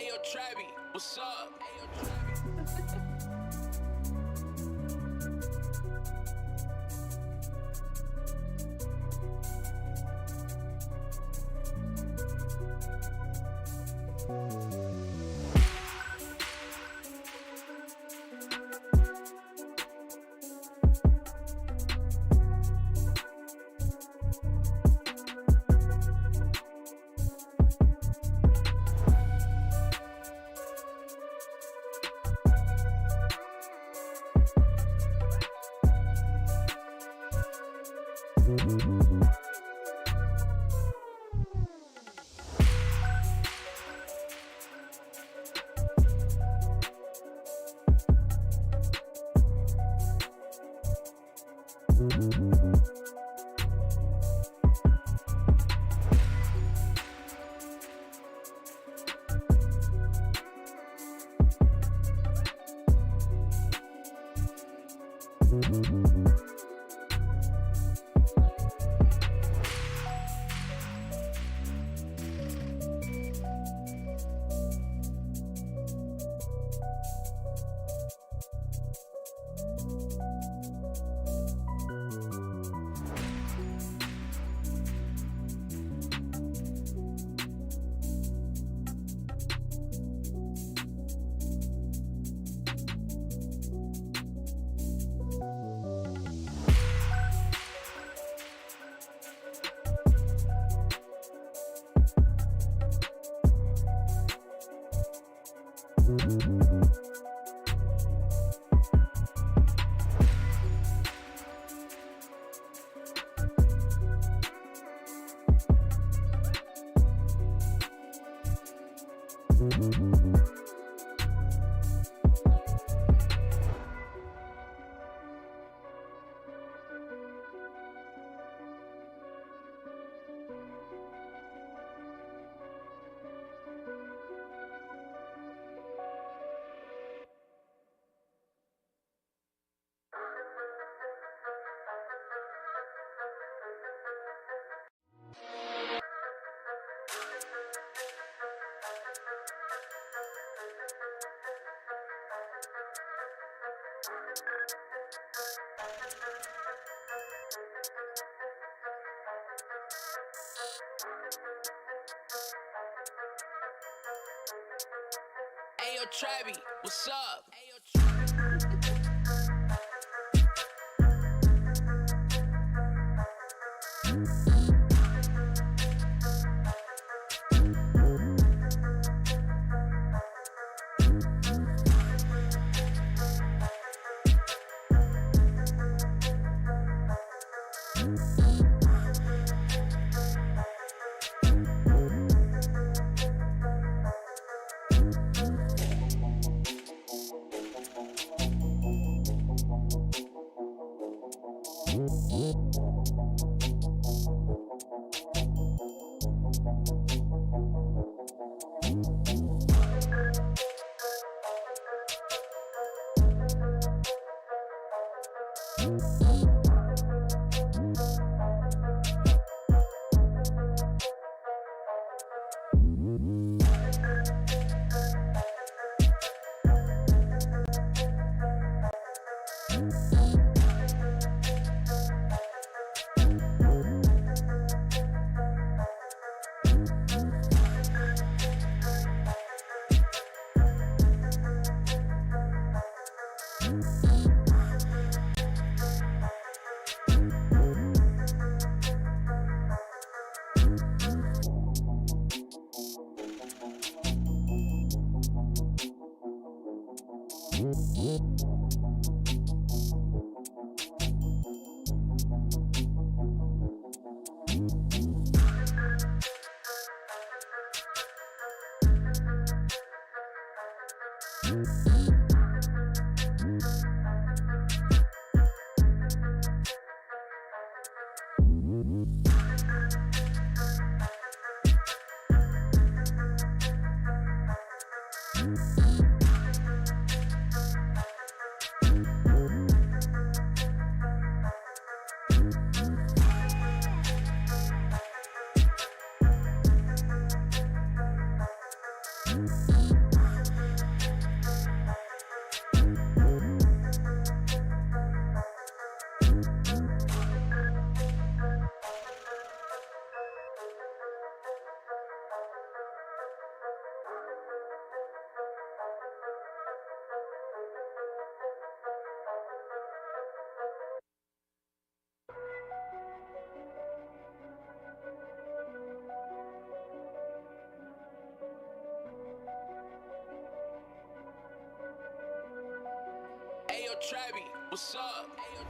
Ayo, Travi, what's up? Ayo, Travi. Ayo, Travi, what's up? Ayo, Ayo, Travi, what's up? Ayo,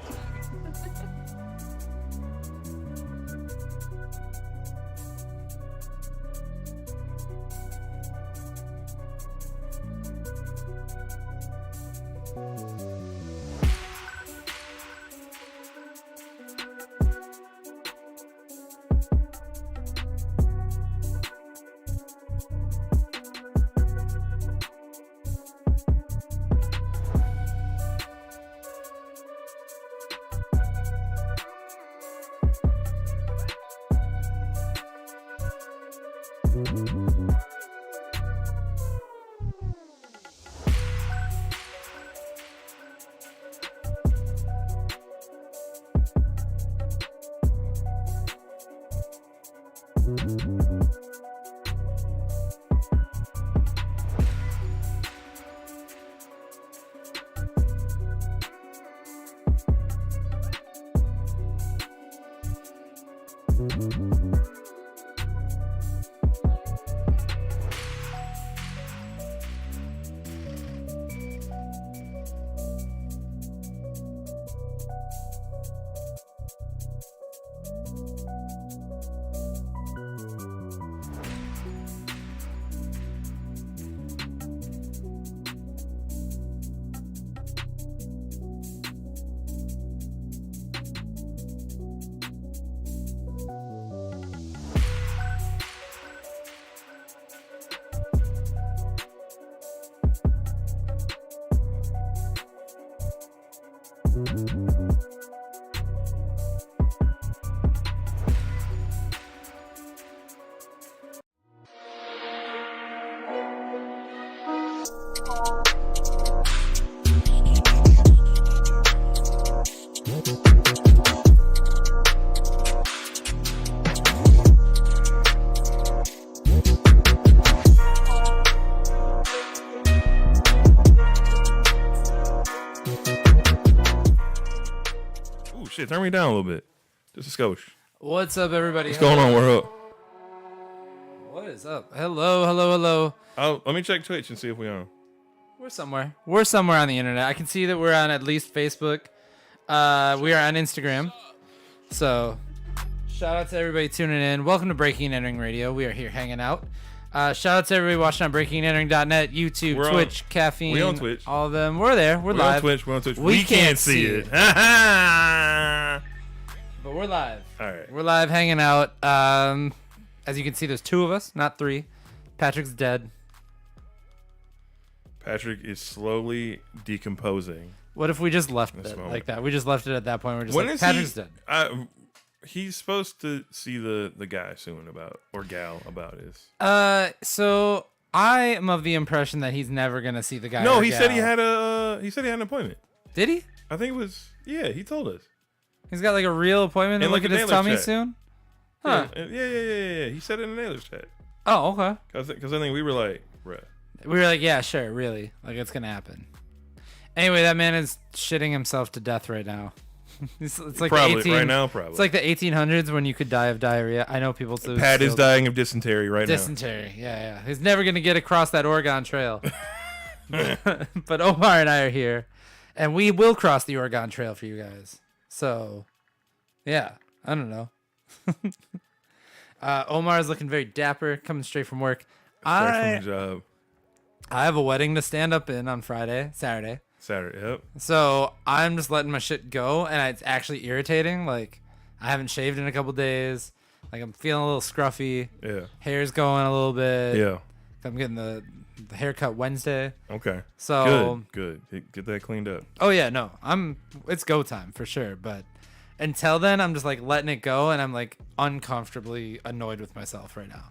Ooh, shit, turn me down a little bit. Just a skosh. What's up, everybody? What's going on? We're up. What is up? Hello, hello, hello. Let me check Twitch and see if we on. We're somewhere. We're somewhere on the internet. I can see that we're on at least Facebook. We are on Instagram. So, shout out to everybody tuning in. Welcome to Breaking and Entering Radio. We are here hanging out. Shout out to everybody watching on BreakingandEntering.net, YouTube, We're Twitch, Caffeine. We on Twitch. All of them. We're there. We're live. We're on Twitch. We can't see it. But we're live. All right. We're live hanging out. As you can see, there's 2 of us, not 3. Patrick's dead. Patrick is slowly decomposing. What if we just left This it moment. like that? We just left it at that point. We're just When like, is Patrick's he? dead. He's supposed to see the guy soon about, or gal about his. So I am of the impression that he's never gonna see the guy. No, or he said he gal. had an appointment. Did he? I think it was. Yeah, he told us. He's got like a real appointment to And look like at a his nailer tummy check. soon. Huh? Yeah. He said it in the nailer's chat. Oh, okay. Because I think we were like, bruh. We were like, yeah, sure, really, like it's gonna happen. Anyway, that man is shitting himself to death right now. it's like Probably the right now. Probably. It's like the 1800s when you could die of diarrhea. I know people. Pat is dying of dysentery right now. Dysentery. Yeah. He's never gonna get across that Oregon Trail. but Omar and I are here, and we will cross the Oregon Trail for you guys. So, yeah, I don't know. Omar is looking very dapper, coming straight from work. Straight from the job. I have a wedding to stand up in on Saturday. Yep. So I'm just letting my shit go, and it's actually irritating. Like, I haven't shaved in a couple days. Like, I'm feeling a little scruffy. Yeah. Hair's going a little bit. Yeah. I'm getting the haircut Wednesday. Okay. So Good. Get that cleaned up. Oh yeah, no, it's go time for sure. But until then, I'm just like letting it go, and I'm like uncomfortably annoyed with myself right now.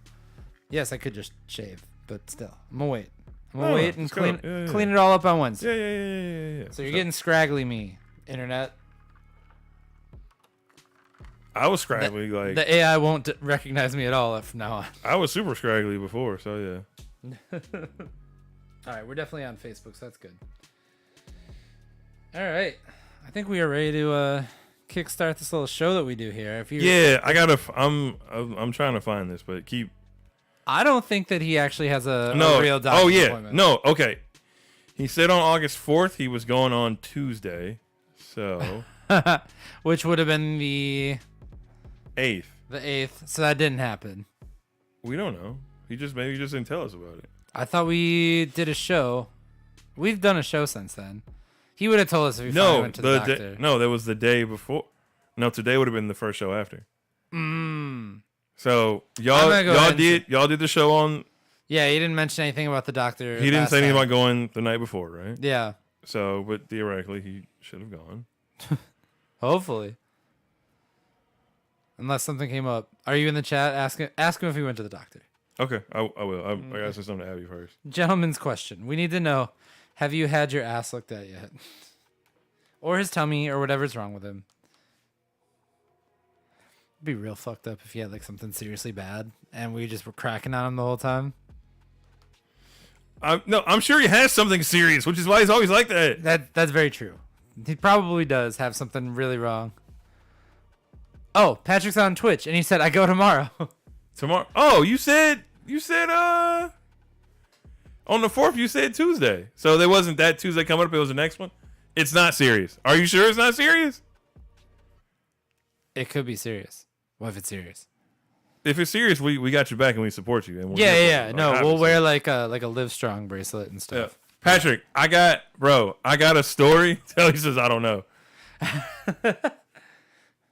Yes, I could just shave, but still, I'm gonna wait. I'm gonna wait and clean it all up on Wednesday. Yeah. So you're getting scraggly, me, internet. I was scraggly, like The AI won't recognize me at all from now on. I was super scraggly before, so yeah. All right, we're definitely on Facebook, so that's good. All right, I think we are ready to kickstart this little show that we do here. I gotta. I'm trying to find this, but keep. I don't think that he actually has a real doctor's appointment. No, okay. He said on August 4th he was going on Tuesday, so which would have been the 8th. The 8th, so that didn't happen. We don't know. Maybe he just didn't tell us about it. I thought we did a show. We've done a show since then. He would have told us if we finally went to the doctor. No, that was the day before. No, today would have been the first show after. So y'all did the show on. Yeah, he didn't mention anything about the doctor. He didn't say anything about going the night before, right? Yeah. So, but theoretically, he should have gone. Hopefully. Unless something came up. Are you in the chat? Ask him if he went to the doctor. Okay, I will. I gotta say something to Abby first. Gentleman's question. We need to know: have you had your ass looked at yet, or his tummy, or whatever's wrong with him? It'd be real fucked up if he had like something seriously bad, and we just were cracking on him the whole time. No, I'm sure he has something serious, which is why he's always like that. That's very true. He probably does have something really wrong. Oh, Patrick's on Twitch, and he said, "I go tomorrow." Tomorrow? Oh, you said on the 4th. You said Tuesday, so there wasn't that Tuesday coming up. It was the next one. It's not serious. Are you sure it's not serious? It could be serious. What if it's serious? If it's serious, we got your back and we support you. And Yeah. No, we'll wear like a Live Strong bracelet and stuff. Yeah. Patrick, I got a story. He says I don't know.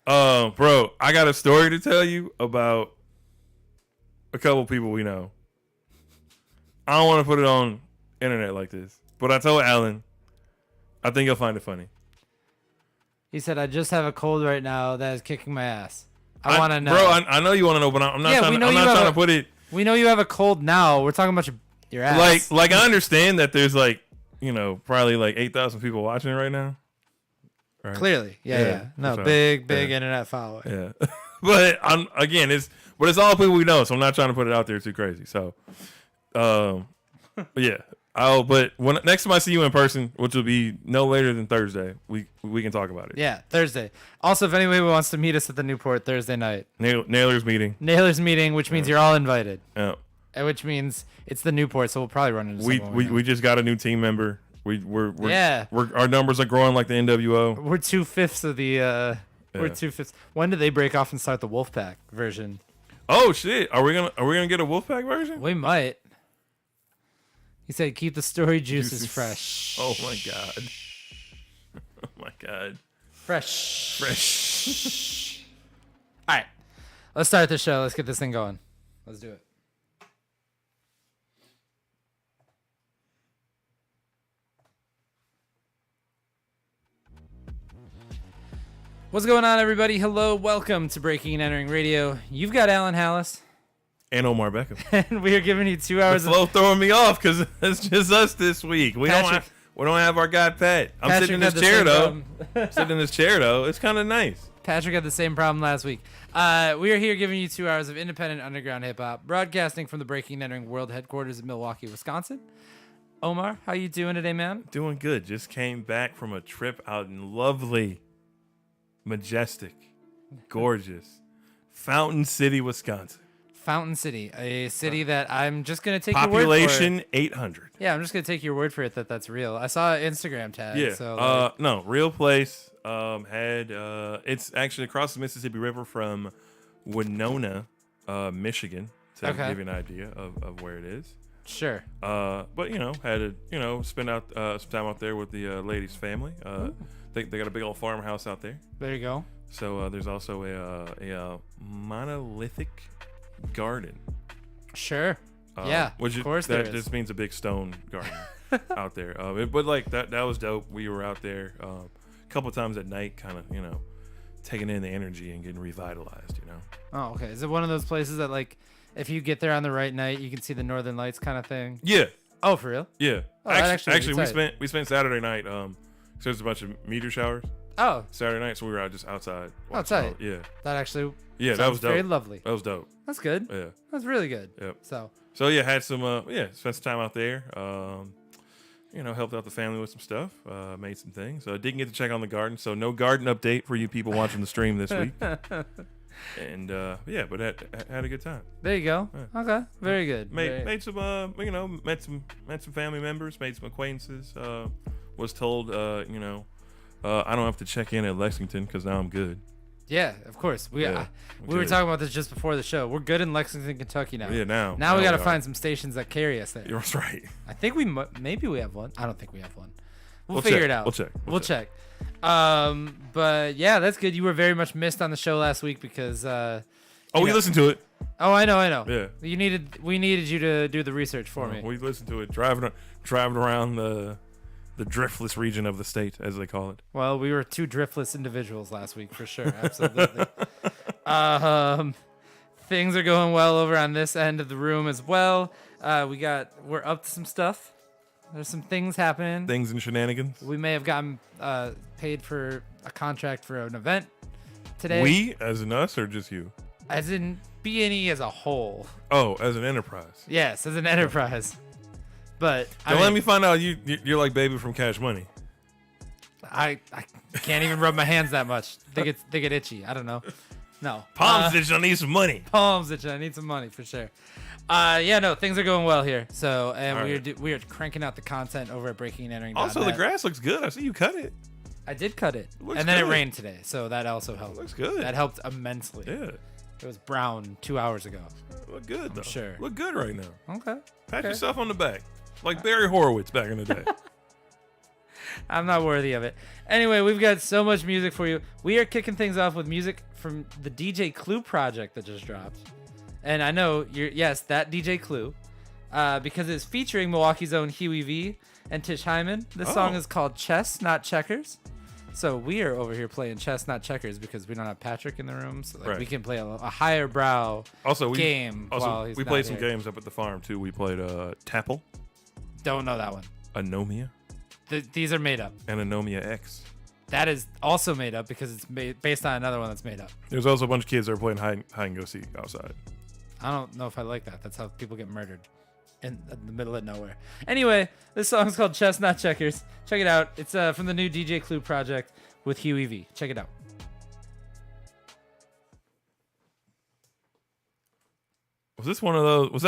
Bro, I got a story to tell you about a couple people we know. I don't want to put it on internet like this, but I told Alan, I think you'll find it funny. He said, "I just have a cold right now that is kicking my ass. I want to know." Bro, I know you want to know, but I'm not trying to put it. We know you have a cold now. We're talking about your ass. Like I understand that there's probably 8,000 people watching it right now. Right? Clearly. Yeah. No, so, big internet following. Yeah. But it's all people we know, so I'm not trying to put it out there too crazy. So, yeah. But next time I see you in person, which will be no later than Thursday, we can talk about it. Yeah, Thursday. Also, if anyone wants to meet us at the Newport Thursday night, Nailers meeting, which means you're all invited. Yeah. Which means it's the Newport, so we'll probably run into someone. We just got a new team member. Our numbers are growing like the NWO. We're 2/5 of the. We're 2/5. When did they break off and start the Wolfpack version? Oh shit! Are we gonna get a Wolfpack version? We might. He said, "Keep the story juices fresh." Oh my god! Oh my god! Fresh. All right, let's start the show. Let's get this thing going. Let's do it. What's going on, everybody? Hello, welcome to Breaking and Entering Radio. You've got Alan Hallis. And Omar Beckham. And we are giving you 2 hours of... Flo throwing me off because it's just us this week. We don't have our guy, Pat. I'm sitting in this chair, though. It's kind of nice. Patrick had the same problem last week. We are here giving you 2 hours of independent underground hip-hop, broadcasting from the Breaking and Entering World headquarters in Milwaukee, Wisconsin. Omar, how you doing today, man? Doing good. Just came back from a trip out in lovely... majestic, gorgeous, Fountain City, Wisconsin. Fountain City, a city that I'm just gonna take your word for Population it. 800. Yeah, I'm just gonna take your word for it that that's real. I saw an Instagram tag. Yeah. So like, No, real place. It's actually across the Mississippi River from Winona, Michigan, to Okay. give you an idea of where it is. sure. But had to spend out some time out there with the lady's family. They got a big old farmhouse out there. There you go. So there's also a monolithic garden. Sure. Yeah. Which of course there that is. just means a big stone garden out there. But like that was dope. We were out there a couple times at night, kind of taking in the energy and getting revitalized. Oh, okay. Is it one of those places that like, if you get there on the right night, you can see the Northern Lights kind of thing? Yeah, Oh, for real? yeah. Oh, that actually would be tight. we spent Saturday night. So there's a bunch of meteor showers Oh, Saturday night, so we were out just outside. Oh, watching tight. all- Yeah, that actually. yeah. That sounds was dope. very lovely. That was dope. That's good. Yeah. That's really good. Yep. So Yeah, had some spent some time out there. Helped out the family with some stuff. Made some things. Didn't get to check on the garden, so no garden update for you people watching the stream this week. And but had a good time. there you go. Yeah. Okay. Very good. Made some met some family members, made some acquaintances. Was told I don't have to check in at Lexington because now I'm good. Yeah, of course. We Yeah, we were good. talking about this just before the show. We're good in Lexington, Kentucky now. Yeah, now Now we got to are. find some stations that carry us there. That's right. I think maybe we have one. I don't think we have one. We'll We'll figure check. it out. We'll check. We'll check. But yeah, that's good. You were very much missed on the show last week because We listened to it. Oh, I know. Yeah. We needed you to do the research for me. We listened to it driving around the driftless region of the state, as they call it. Well, we were two driftless individuals last week for sure. Absolutely. Things are going well over on this end of the room as well. We're up to some stuff. There's some things happening. Things and shenanigans. We may have gotten paid for a contract for an event today. We, as in us, or just you? As in B&E as a whole. Oh, as an enterprise. Yes, as an enterprise. But Don't let me find out you're like Baby from Cash Money. I can't even rub my hands that much. They get itchy. I don't know. No. Palms itch, I need some money. Palms itchy. I need some money for sure. No, things are going well here. So, and All we right. are cranking out the content over at breakingandentering.net. Also, the grass looks good. I see you cut it. I did cut it, Looks and then good. it rained today, so that also helped. Looks good. That helped immensely. Yeah. It was brown 2 hours ago. Look good, though. sure. Look good right now. Okay. Pat Okay. yourself on the back. Like Barry Horowitz back in the day. I'm not worthy of it. Anyway, we've got so much music for you. We are kicking things off with music from the DJ Clue project that just dropped. And I know that DJ Clue, because it's featuring Milwaukee's own Huey V and Tish Hyman. This song Oh. is called Chess, Not Checkers. So we are over here playing chess, not checkers, because we don't have Patrick in the room. So Right. we can play a higher brow Also, game while he's we not played some here. games up at the farm, too. We played Tapple, Don't know that one. Anomia, These are made up. and Anomia X. That is also made up because it's based on another one that's made up. There's also a bunch of kids that are playing hide and go seek outside. I don't know if I like that. That's how people get murdered in the middle of nowhere. Anyway, this song's called Chess Not Checkers. Check it out. It's from the new DJ Clue project with Huey V. Check it out. Was that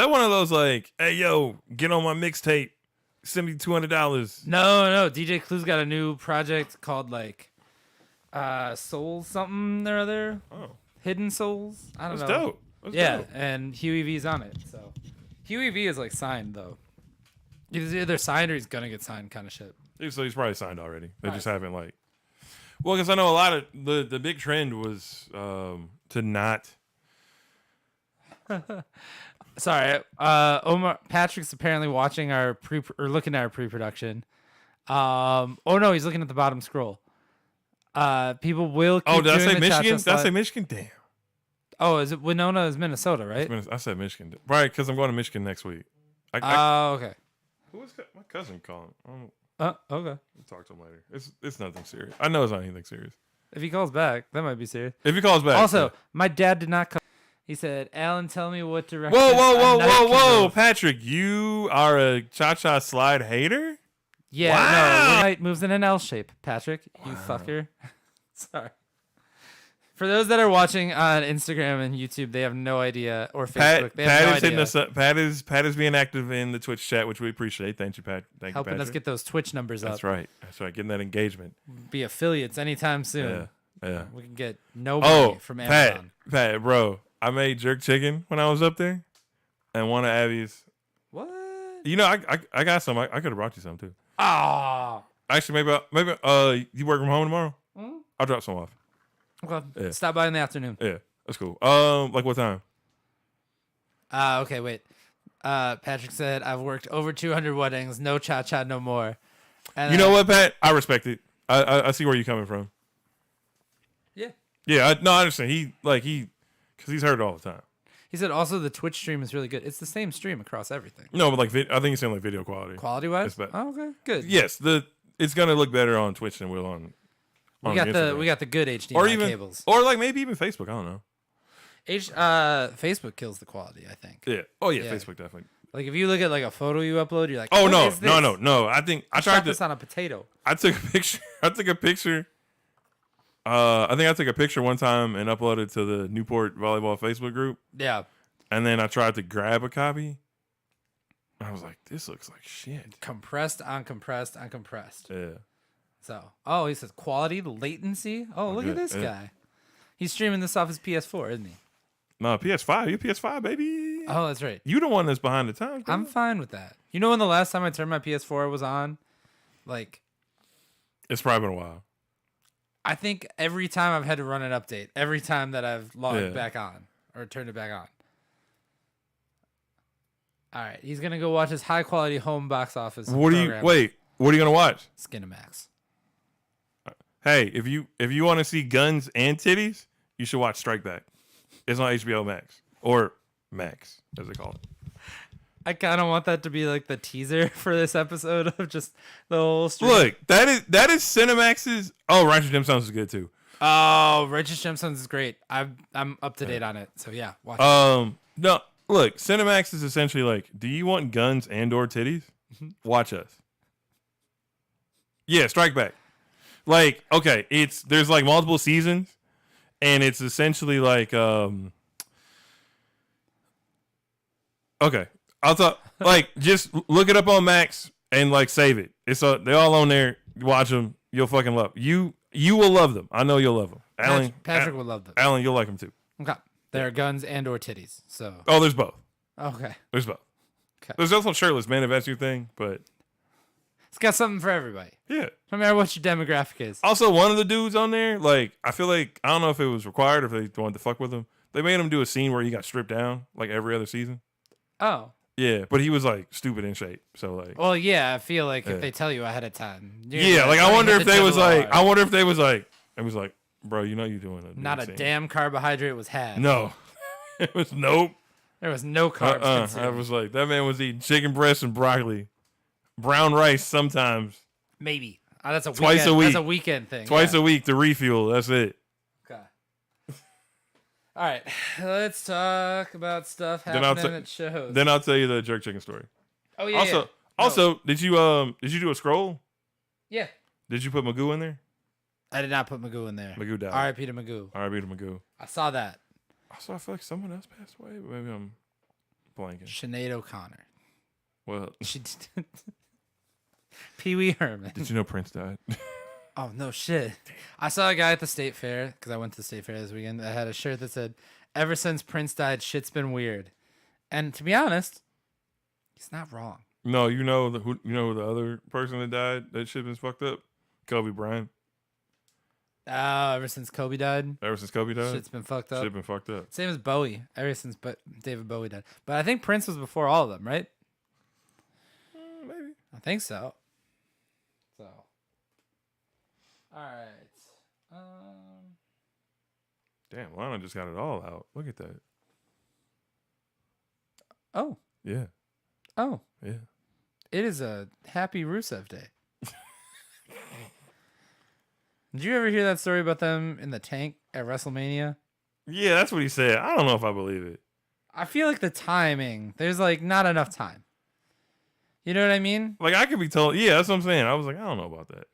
one of those like, hey yo, get on my mixtape, send me $200? No. DJ Clue's got a new project called like Soul something or other. Oh, Hidden Souls. I don't that's know. dope. That's Yeah, dope. and Huey V's on it. So Huey V is like signed though. He's either signed or he's gonna get signed, kind of shit. So he's probably signed already. They Right. just haven't like. Well, because I know a lot of the big trend was to not. Sorry, Omar Patrick's apparently watching our looking at our pre-production. Oh no, he's looking at the bottom scroll. People will. Keep Oh, did I doing say the Michigan? cha-cha Did I say slide. Michigan? Damn. Oh, is it Winona? Is Minnesota, right? I said Michigan. Right, because I'm going to Michigan next week. Okay. Who was my cousin calling? Okay. We'll talk to him later. It's nothing serious. I know it's not anything serious. If he calls back, that might be serious. If he calls back. Also, my dad did not call. He said, "Alan, tell me what direction." Whoa, Patrick, you are a cha-cha slide hater? Yeah, Wow. no, Night moves in an L shape. Patrick, you fucker. Sorry. For those that are watching on Instagram and YouTube, they have no idea, or Facebook. They have Pat no is hitting idea. us up. Pat is being active in the Twitch chat, which we appreciate. Thank you, Pat. Thank Helping you, us get those Twitch numbers up. That's right. That's right. Getting that engagement. Be affiliates anytime soon. Yeah. We can get no money Oh, from Amazon. Pat, bro. I made jerk chicken when I was up there, and one of Abby's. What? You know, I got some. I could have brought you some too. Ah. Actually, maybe you work from home tomorrow? I'll drop some off. Okay. Yeah. Stop by in the afternoon. Yeah, that's cool. Like what time? Okay, wait. Patrick said, I've worked over 200 weddings. No cha-cha, no more. And You know what, Pat? I respect it. I see where you're coming from. Yeah. Yeah, I understand. Because he's heard it all the time. He said also the Twitch stream is really good. It's the same stream across everything. No, but like I think he's saying like video quality. Quality-wise? It's better. Oh, okay, good. Yes, it's gonna look better on Twitch than will on. We on got Instagram. we got the good HDMI or even cables. or like maybe even Facebook. I don't know. Facebook kills the quality, I think. Yeah. Oh yeah, Yeah. Facebook definitely. Like if you look at like a photo you upload, you're like, Oh what no, is no, this? no. I think I Shot tried this to. on a potato. I took a picture. I think I took a picture one time and uploaded to the Newport Volleyball Facebook group. Yeah. And then I tried to grab a copy. I was like, this looks like shit. Compressed on compressed on compressed. Yeah. So, he says quality, latency. Oh, look at good, this yeah. guy. He's streaming this off his PS4, isn't he? No, PS5. You PS5, baby. Oh, that's right. You the one that's behind the times. bro. I'm fine with that. You know when the last time I turned my PS4 was on? Like, It's probably been a while. I think every time I've had to run an update, every time that I've logged Yeah. back on or turned it back on. All right, he's gonna go watch his high quality home box office. What program. What are you gonna watch? Skinamax. Hey, if you want to see guns and titties, you should watch Strike Back. It's on HBO Max or Max, as they call it. I kind of want that to be like the teaser for this episode of just the whole stream. Look, that is Cinemax's. Oh, Righteous Gemstones is good too. Oh, Righteous Gemstones is great. I'm up to date on it. So yeah, watch it. No, look, Cinemax is essentially like, do you want guns and or titties? Watch us. Yeah, Strike Back. Like, okay, there's like multiple seasons, and it's essentially like okay. I'll talk like just look it up on Max and like save it. They're all on there. Watch them. You'll fucking love you will love them. I know you'll love them. Alan, Patrick would love them. Alan, you'll like them too. Okay. There are guns and or titties. So Oh, there's both. okay. There's both. Okay. There's also shirtless men if that's your thing, but It's got something for everybody. yeah. No matter what your demographic is. Also, one of the dudes on there, like, I feel like, I don't know if it was required, if they wanted to fuck with him. They made him do a scene where he got stripped down, like every other season. Oh. Yeah, but he was, like, stupid in shape. So, like, Well, yeah, I feel like Yeah. if they tell you ahead of time. yeah, like, I wonder if they was like, it was like, bro, you know you're doing a not a scene. damn carbohydrate was had. No. It was nope. There was no carbs I consumed. was like, that man was eating chicken breast and broccoli. Brown rice sometimes. Maybe. That's a Twice weekend, a week. That's a weekend thing. Twice yeah. a week to refuel. That's it. Okay. All right. Let's talk about stuff Then I'll happening at shows. Then I'll tell you the jerk chicken story. oh yeah. Also, yeah. also, did you do a scroll? Yeah. Did you put Magoo in there? I did not put Magoo in there. Magoo died. R.I.P. to Magoo. R.I.P. to Magoo. I saw that. Also, I feel like someone else passed away. Maybe I'm blanking. Sinead O'Connor. Well, She did. Pee Wee Herman. did you know Prince died? Oh no shit! I saw a guy at the state fair because I went to the state fair this weekend that had a shirt that said, "Ever since Prince died, shit's been weird." And to be honest, he's not wrong. No, you know who the other person that died? That shit was fucked up. Kobe Bryant. Oh, ever since Kobe died, Ever since Kobe died, shit's been fucked up. shit been fucked up. Same as Bowie. Ever since David Bowie died, but I think Prince was before all of them, right? Maybe. I think so. So, all right. Damn, Lana just got it all out. Look at that. Oh, Yeah, oh, yeah. it is a happy Rusev Day. Did you ever hear that story about them in the tank at WrestleMania? Yeah, that's what he said. I don't know if I believe it. I feel like the timing, there's like not enough time. You know what I mean? Like, I could be told. Yeah, that's what I'm saying. I was like, I don't know about that.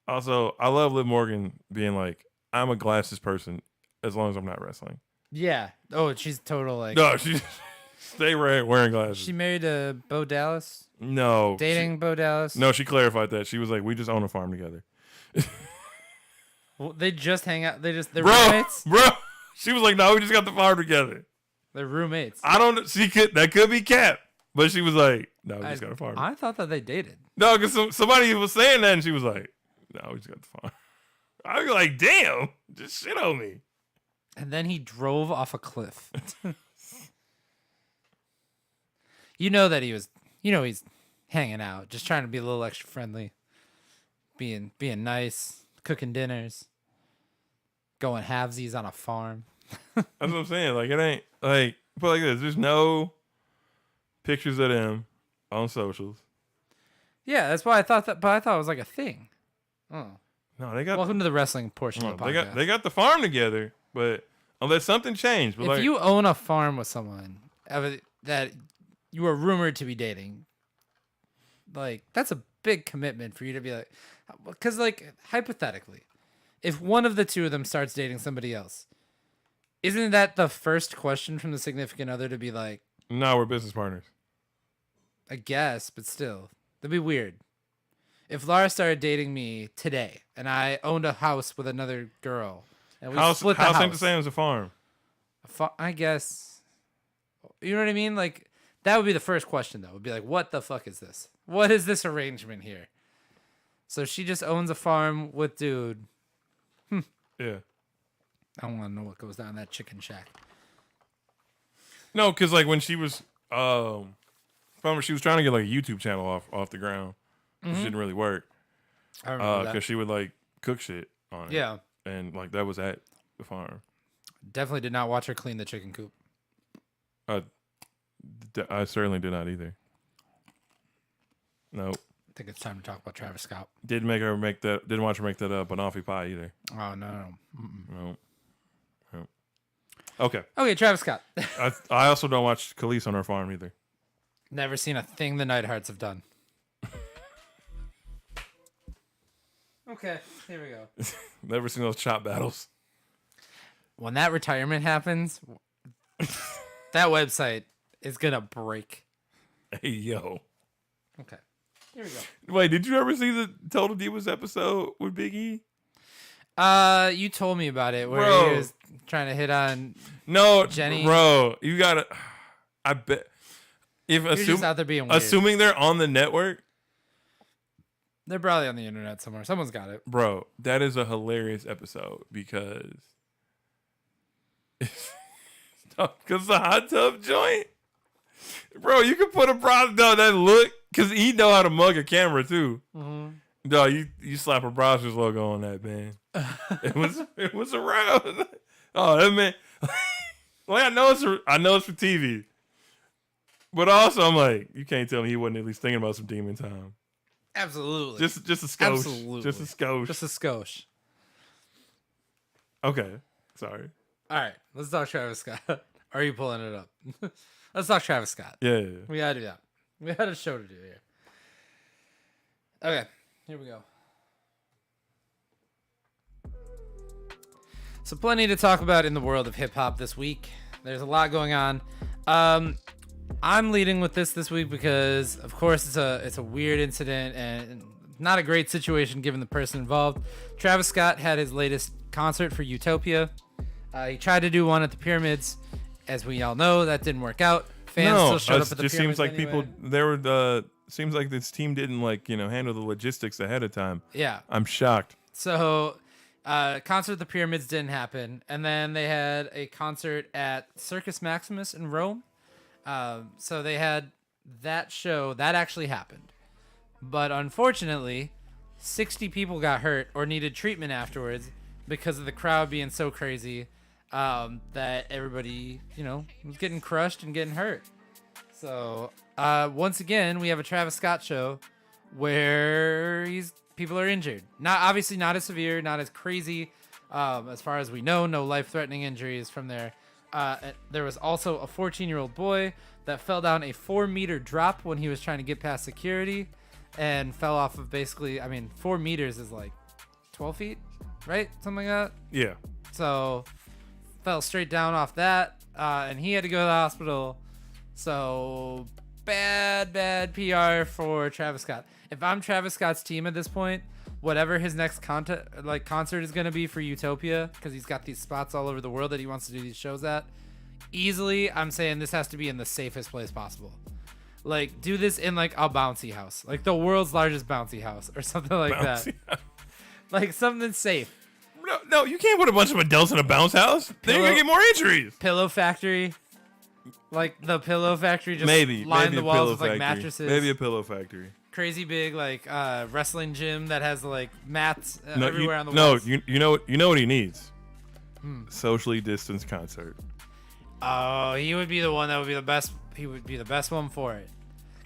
Also, I love Liv Morgan being like, I'm a glasses person as long as I'm not wrestling. Yeah. Oh, she's total like. No, she stay wearing glasses. She married Bo Dallas. No. Dating Bo Dallas. No, she clarified that. She was like, we just own a farm together. Well, they just hang out. They're Bro, roommates. bro. She was like, no, we just got the farm together. They're roommates. I don't. That could be Cap, but she was like, no, we just got a farm. I thought that they dated. No, because somebody was saying that, and she was like, no, we just got the farm. I was like, damn, just shit on me. And then he drove off a cliff. You know that he's hanging out, just trying to be a little extra friendly, being nice, cooking dinners, going halvesies on a farm. That's what I'm saying. Like, it ain't like, but like this. There's no pictures of them on socials. Yeah, that's why I thought that. But I thought it was like a thing. Oh, No, they got. welcome to the wrestling portion of the podcast. They got the farm together, but unless something changed. But If like, you own a farm with someone that you are rumored to be dating, like that's a big commitment for you to be like, because like hypothetically, if one of the two of them starts dating somebody else, isn't that the first question from the significant other to be like, no, we're business partners. I guess, but still, that'd be weird. If Laura started dating me today and I owned a house with another girl and we split the house, ain't the same as a farm. I guess, you know what I mean? Like that would be the first question though. Would be like, what the fuck is this? What is this arrangement here? So she just owns a farm with dude. Yeah. I don't want to know what goes down in that chicken shack. No, because like when she was, remember she was trying to get like a YouTube channel off the ground, which didn't really work. I remember that. Because she would like cook shit on it. Yeah. And like that was at the farm. Definitely did not watch her clean the chicken coop. I certainly did not either. Nope. I think it's time to talk about Travis Scott. Didn't watch her make that banoffee pie either. Oh, no. No. Okay. Okay, Travis Scott. I also don't watch Khalees on her farm either. Never seen a thing the Nighthearts have done. Okay, here we go. Never seen those chop battles. When that retirement happens, that website is going to break. Hey, yo. Okay, here we go. Wait, did you ever see the Total Divas episode with Big E? You told me about it where Bro. he was trying to hit on. No, Jenny? Bro, you gotta. I bet. You're just out there being weird. Assuming they're on the network, They're probably on the internet somewhere. Someone's got it. bro, that is a hilarious episode because the hot tub joint, bro. You can put a bra. No, that look because he know how to mug a camera too. Mm-hmm. No, you slap a Browsers logo on that, man. It was around. Oh, that man. Like I know it's for TV, but also I'm like, you can't tell me he wasn't at least thinking about some Demon Time. Absolutely. Just a skosh. Absolutely. Just a skosh. Just a skosh. Okay, sorry. All right, let's talk Travis Scott. Are you pulling it up? Let's talk Travis Scott. Yeah. We gotta do that. We had a show to do here. Okay, here we go. So plenty to talk about in the world of hip hop this week. There's a lot going on. I'm leading with this week because, of course, it's a weird incident and not a great situation given the person involved. Travis Scott had his latest concert for Utopia. He tried to do one at the Pyramids. As we all know, that didn't work out. Fans still showed up at the just Pyramids seems like anyway. seems like this team didn't handle the logistics ahead of time. Yeah. I'm shocked. So, concert at the Pyramids didn't happen, and then they had a concert at Circus Maximus in Rome. So they had that show that actually happened, but unfortunately, 60 people got hurt or needed treatment afterwards because of the crowd being so crazy that everybody, was getting crushed and getting hurt. So once again, we have a Travis Scott show where people are injured. Obviously not as severe, not as crazy. As far as we know, no life-threatening injuries from there. There was also a 14-year-old boy that fell down a 4-meter drop when he was trying to get past security and fell off of 4 meters is like 12 feet, right? Something like that. Yeah. So fell straight down off that, and he had to go to the hospital. So bad PR for Travis Scott. If I'm Travis Scott's team at this point, whatever his next concert is gonna be for Utopia, because he's got these spots all over the world that he wants to do these shows at. Easily, I'm saying this has to be in the safest place possible. Like, do this in like a bouncy house, like the world's largest bouncy house or something like that. Like something safe. No, you can't put a bunch of adults in a bounce house. Then you're gonna get more injuries. Pillow factory. Like the pillow factory, just maybe line the a walls pillow with like factory. mattresses. Maybe a pillow factory. Crazy big like wrestling gym that has like mats everywhere on the walls. No, you know what he needs. Socially distanced concert. Oh, he would be the one that would be the best. He would be the best one for it,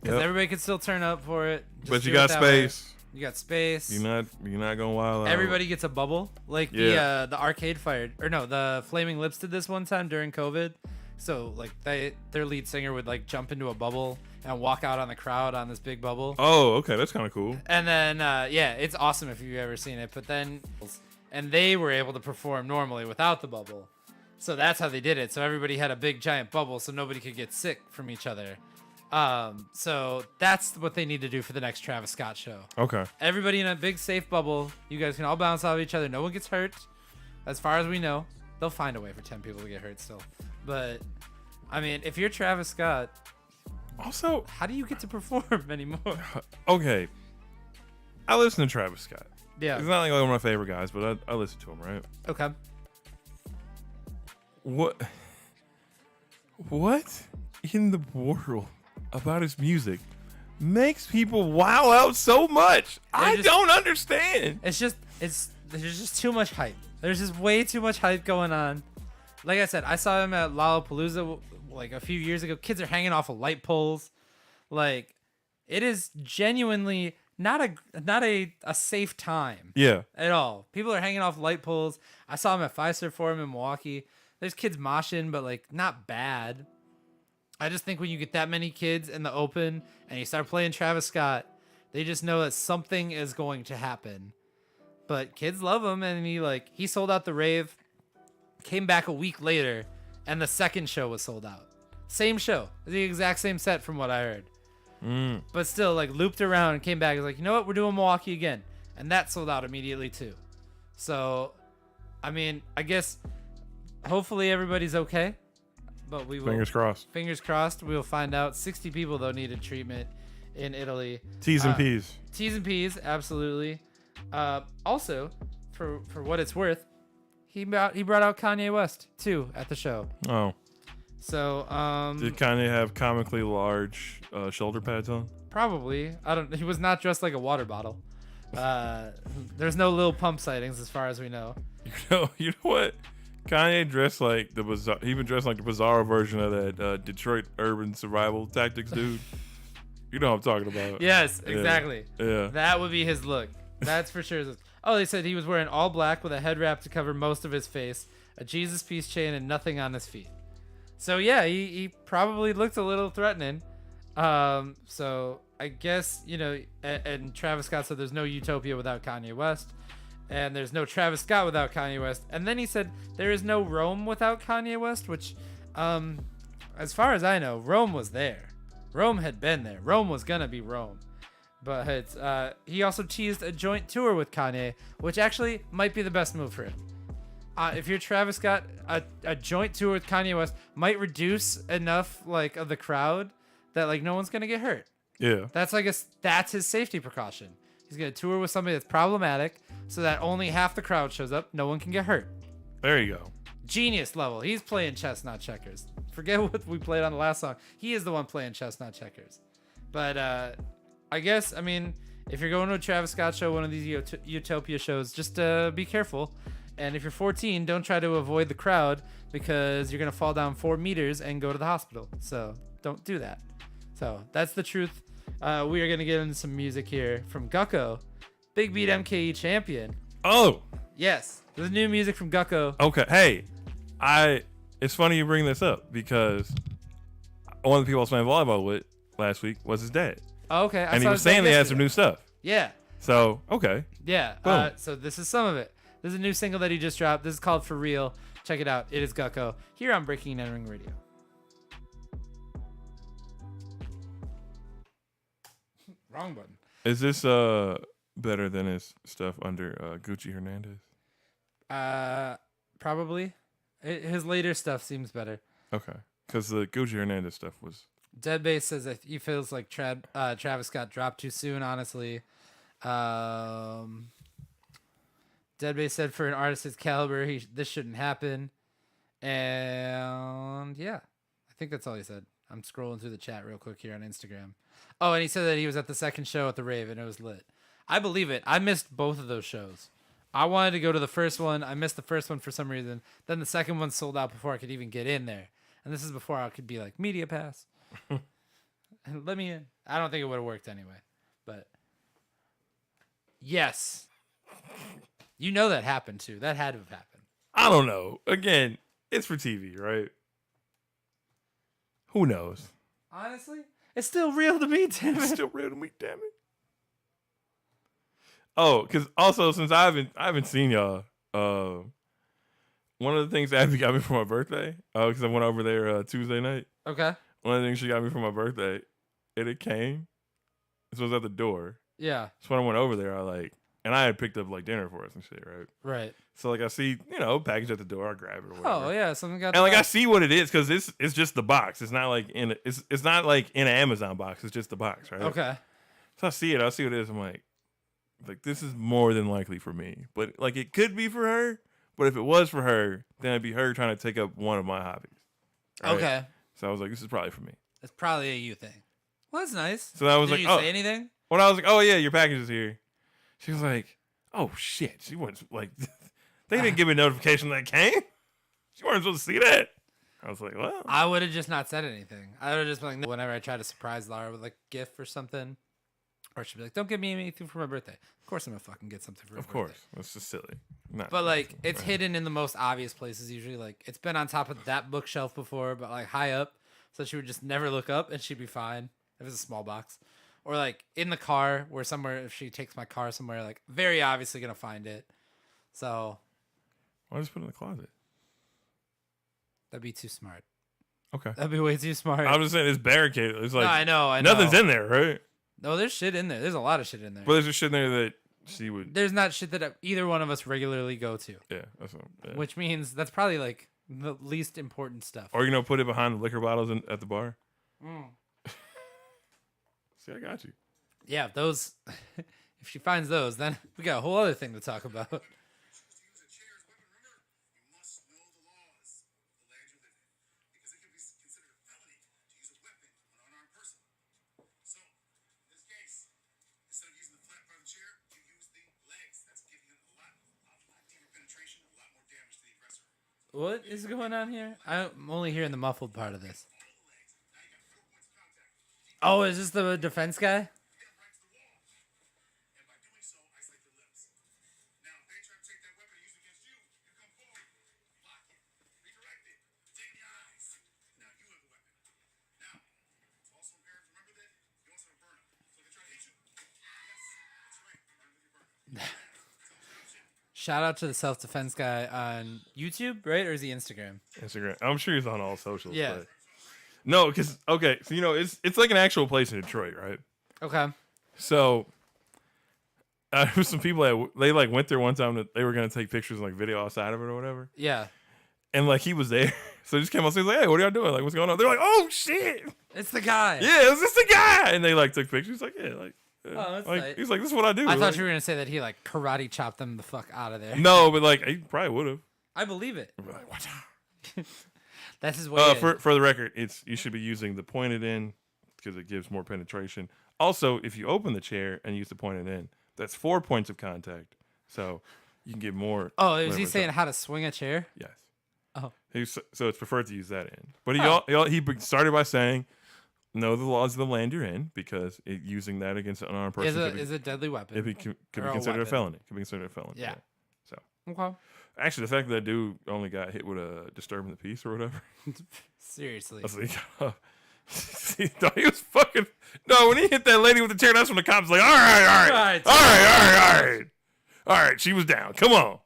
because everybody could still turn up for it. Just But do you it got that way. space. You got space. You're not going wild out. Everybody gets a bubble, like the Arcade Fire, or no, the Flaming Lips did this one time during COVID. So like their lead singer would like jump into a bubble and walk out on the crowd on this big bubble. Oh, okay, that's kind of cool. And then it's awesome if you've ever seen it. But then, and they were able to perform normally without the bubble. So that's how they did it. So everybody had a big giant bubble, so nobody could get sick from each other. So that's what they need to do for the next Travis Scott show. Okay. Everybody in a big safe bubble. You guys can all bounce off each other. No one gets hurt, as far as we know. They'll find a way for 10 people to get hurt still. But I mean, if you're Travis Scott, also, how do you get to perform anymore? Okay, I listen to Travis Scott. Yeah. He's not like one of my favorite guys, but I listen to him, right? Okay. What in the world about his music makes people wow out so much? I don't understand. There's just too much hype. There's just way too much hype going on. Like I said, I saw him at Lollapalooza like a few years ago. Kids are hanging off of light poles. Like, it is genuinely not a safe time. Yeah. At all. People are hanging off light poles. I saw him at Fiserv Forum in Milwaukee. There's kids moshing, but like not bad. I just think when you get that many kids in the open and you start playing Travis Scott, they just know that something is going to happen. But kids love him, and he sold out the rave, came back a week later, and the second show was sold out. Same show, the exact same set from what I heard. But still, like, looped around and came back. It's like, you know what, we're doing Milwaukee again, and that sold out immediately too. So, I mean, I guess hopefully everybody's okay. But we will. Fingers crossed. Fingers crossed. We will find out. 60 people though needed treatment in Italy. T's and P's. T's and P's, absolutely. Also, for what it's worth, he brought out Kanye West too at the show. Oh. So did Kanye have comically large shoulder pads on? Probably. He was not dressed like a water bottle. There's no Lil Pump sightings as far as we know. You know what? Kanye dressed like the bizarre. He even dressed like the bizarre version of that Detroit Urban Survival Tactics dude. You know what I'm talking about? Yes, exactly. Yeah. That would be his look. That's for sure. Oh, they said he was wearing all black with a head wrap to cover most of his face, a Jesus piece chain, and nothing on his feet. So yeah, he probably looked a little threatening. So I guess, and Travis Scott said there's no Utopia without Kanye West. And there's no Travis Scott without Kanye West. And then he said there is no Rome without Kanye West, which, as far as I know, Rome was there. Rome had been there. Rome was going to be Rome. But he also teased a joint tour with Kanye, which actually might be the best move for him. If you're Travis Scott, a joint tour with Kanye West might reduce enough of the crowd that no one's going to get hurt. Yeah. That's his safety precaution. He's going to tour with somebody that's problematic so that only half the crowd shows up. No one can get hurt. There you go. Genius level. He's playing chess, not checkers. Forget what we played on the last song. He is the one playing chess, not checkers. But I guess, if you're going to a Travis Scott show, one of these Utopia shows, just be careful. And if you're 14, don't try to avoid the crowd because you're going to fall down 4 meters and go to the hospital. So don't do that. So that's the truth. We are going to get into some music here from Gucko, Big Beat MKE champion. Oh. Yes. There's new music from Gucko. Okay. Hey, it's funny you bring this up because one of the people I was playing volleyball with last week was his dad. Oh, okay. And he was saying they had some new stuff. Yeah. So, okay. Yeah. So this is some of it. This is a new single that he just dropped. This is called For Real. Check it out. It is Gucko here on Breaking and Entering Radio. Wrong button. Is this better than his stuff under Gucci Hernandez? Probably. His later stuff seems better. Okay, because the Gucci Hernandez stuff was. Deadbase says that he feels like Travis Scott dropped too soon, honestly. Deadbase said for an artist his caliber, this shouldn't happen. And yeah, I think that's all he said. I'm scrolling through the chat real quick here on Instagram. Oh, and he said that he was at the second show at the Rave and it was lit. I believe it. I missed both of those shows. I wanted to go to the first one. I missed the first one for some reason. Then the second one sold out before I could even get in there. And this is before I could be like, media pass. Let me in. I don't think it would have worked anyway. But yes. You know that happened too. That had to have happened. I don't know. Again, it's for TV, right? Who knows? Honestly, it's still real to me, damn It's it. still real to me, damn it. Oh, because also since I haven't seen y'all, one of the things Abby got me for my birthday, because I went over there Tuesday night. Okay. One of the things she got me for my birthday, and it came. So it was at the door. Yeah. So when I went over there, and I had picked up like dinner for us and shit, right? Right. So like I see, package at the door, I grab it or whatever. Oh yeah, something got. And like I see what it is because it's just the box. It's not like it's not like in an Amazon box. It's just the box, right? Okay. So I see what it is. I'm like this is more than likely for me, but like it could be for her. But if it was for her, then it'd be her trying to take up one of my hobbies. Right? Okay. So I was like, this is probably for me. It's probably a you thing. Well, that's nice. So I was Did like, you oh. say anything? When I was like, oh yeah, your package is here. She was like, oh shit. She wasn't like, they didn't give me a notification that came. She wasn't supposed to see that. I was like, well. I would have just not said anything. I would have just been like, whenever I try to surprise Lara with like a gift or something, or she'd be like, don't give me anything for my birthday. Of course I'm gonna fucking get something for her Of birthday. course. That's just silly. Not But like, it's hidden in the most obvious places usually. Like, it's been on top of that bookshelf before, but like high up, so she would just never look up and she'd be fine if it's a small box. Or like in the car, where somewhere if she takes my car somewhere, like very obviously gonna find it. So why just put it in the closet? that'd be too smart. Okay. That'd be way too smart. I'm just saying it's barricaded. It's like No, I know. nothing's in there, right? No, there's shit in there. There's a lot of shit in there. But there's just shit in there that she would. There's not shit that either one of us regularly go to, Yeah, that's what. Yeah. which means that's probably like the least important stuff. Or put it behind the liquor bottles at the bar. Mm. See, I got you. Yeah, those. If she finds those, then we got a whole other thing to talk about. What is going on here? I'm only hearing the muffled part of this. Oh, is this the defense guy? Shout out to the self-defense guy on YouTube, right? Or is he Instagram? Instagram. I'm sure he's on all socials. Yeah. But no, because okay, so it's like an actual place in Detroit, right? Okay. So there was some people that they like went there one time that they were gonna take pictures and like video outside of it or whatever, Yeah. and like he was there, so he just came outside. He's like, "Hey, what are y'all doing? Like, what's going on?" They're like, "Oh shit, It's the guy. yeah, is this the guy?" And they like took pictures. Like, yeah, like, yeah. Oh, that's like tight. he's like, "This is what I do." I thought Like, you were going to say that he like karate chopped them the fuck out of there. No, but like he probably would have. I believe it. Like, watch out. That's his way. For the record, you should be using the pointed in because it gives more penetration. Also, if you open the chair and use the pointed in, that's 4 points of contact, so you can get more. Oh, is he leverage saying up. how to swing a chair? Yes. Oh. So it's preferred to use that end. But Oh. he started by saying, know the laws of the land you're in, because using that against an unarmed person Is a deadly weapon. could be or a considered a weapon. felony. Could be considered a felony. Yeah. So Okay. actually, the fact that dude only got hit with a disturbing the peace or whatever. Seriously. I was like, he was fucking. No, when he hit that lady with the chair, that's when the cops was like, all right. All right. She was down. Come on.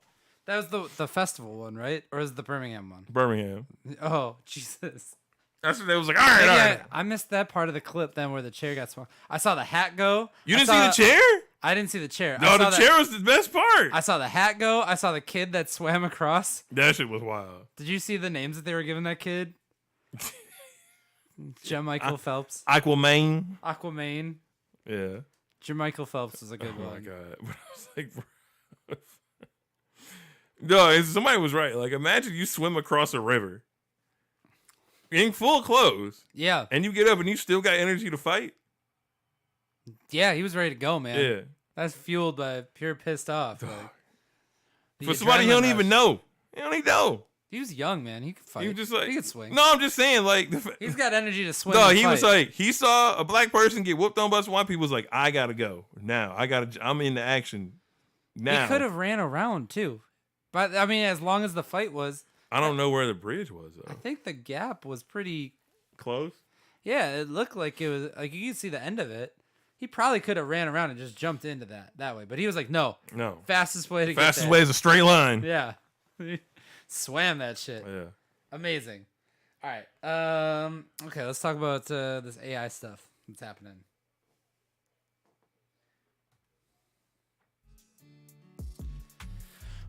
That was the festival one, right? Or is it the Birmingham one? Birmingham. Oh, Jesus. That's what they was like. All right, all Yeah, right. I missed that part of the clip then where the chair got swung. I saw the hat go. You I didn't saw- see the chair? I didn't see the chair. No, I the saw chair was the best part. I saw the hat go. I saw the kid that swam across. That shit was wild. Did you see the names that they were giving that kid? Jermichael Phelps. Aquaman. Aquaman. Yeah. Jermichael Phelps is a good Oh my one. god. But I was like, bro. No, somebody was right. Like, imagine you swim across a river in full clothes, Yeah. and you get up and you still got energy to fight. Yeah, he was ready to go, man. Yeah. That's fueled by pure pissed off. Like, the For somebody you adrenaline don't rush. even know. You don't even know. He was young, man. He could fight. He was just like, he could swing. No, I'm just saying, like, He's got energy to swim. no, and he was fight. like, he saw a black person get whooped on by some white people. Was like, I gotta go now. I'm into action now. He could have ran around too. But I mean, as long as the fight was, I don't know where the bridge was I though. think the gap was pretty. Close. Yeah, it looked like it was like you could see the end of it. He probably could have ran around and just jumped into that way, but he was like, no, No. fastest way to Fastest get way there. is a straight line. Yeah, swam that shit. Yeah. Amazing. All right. Okay, let's talk about this AI stuff that's happening.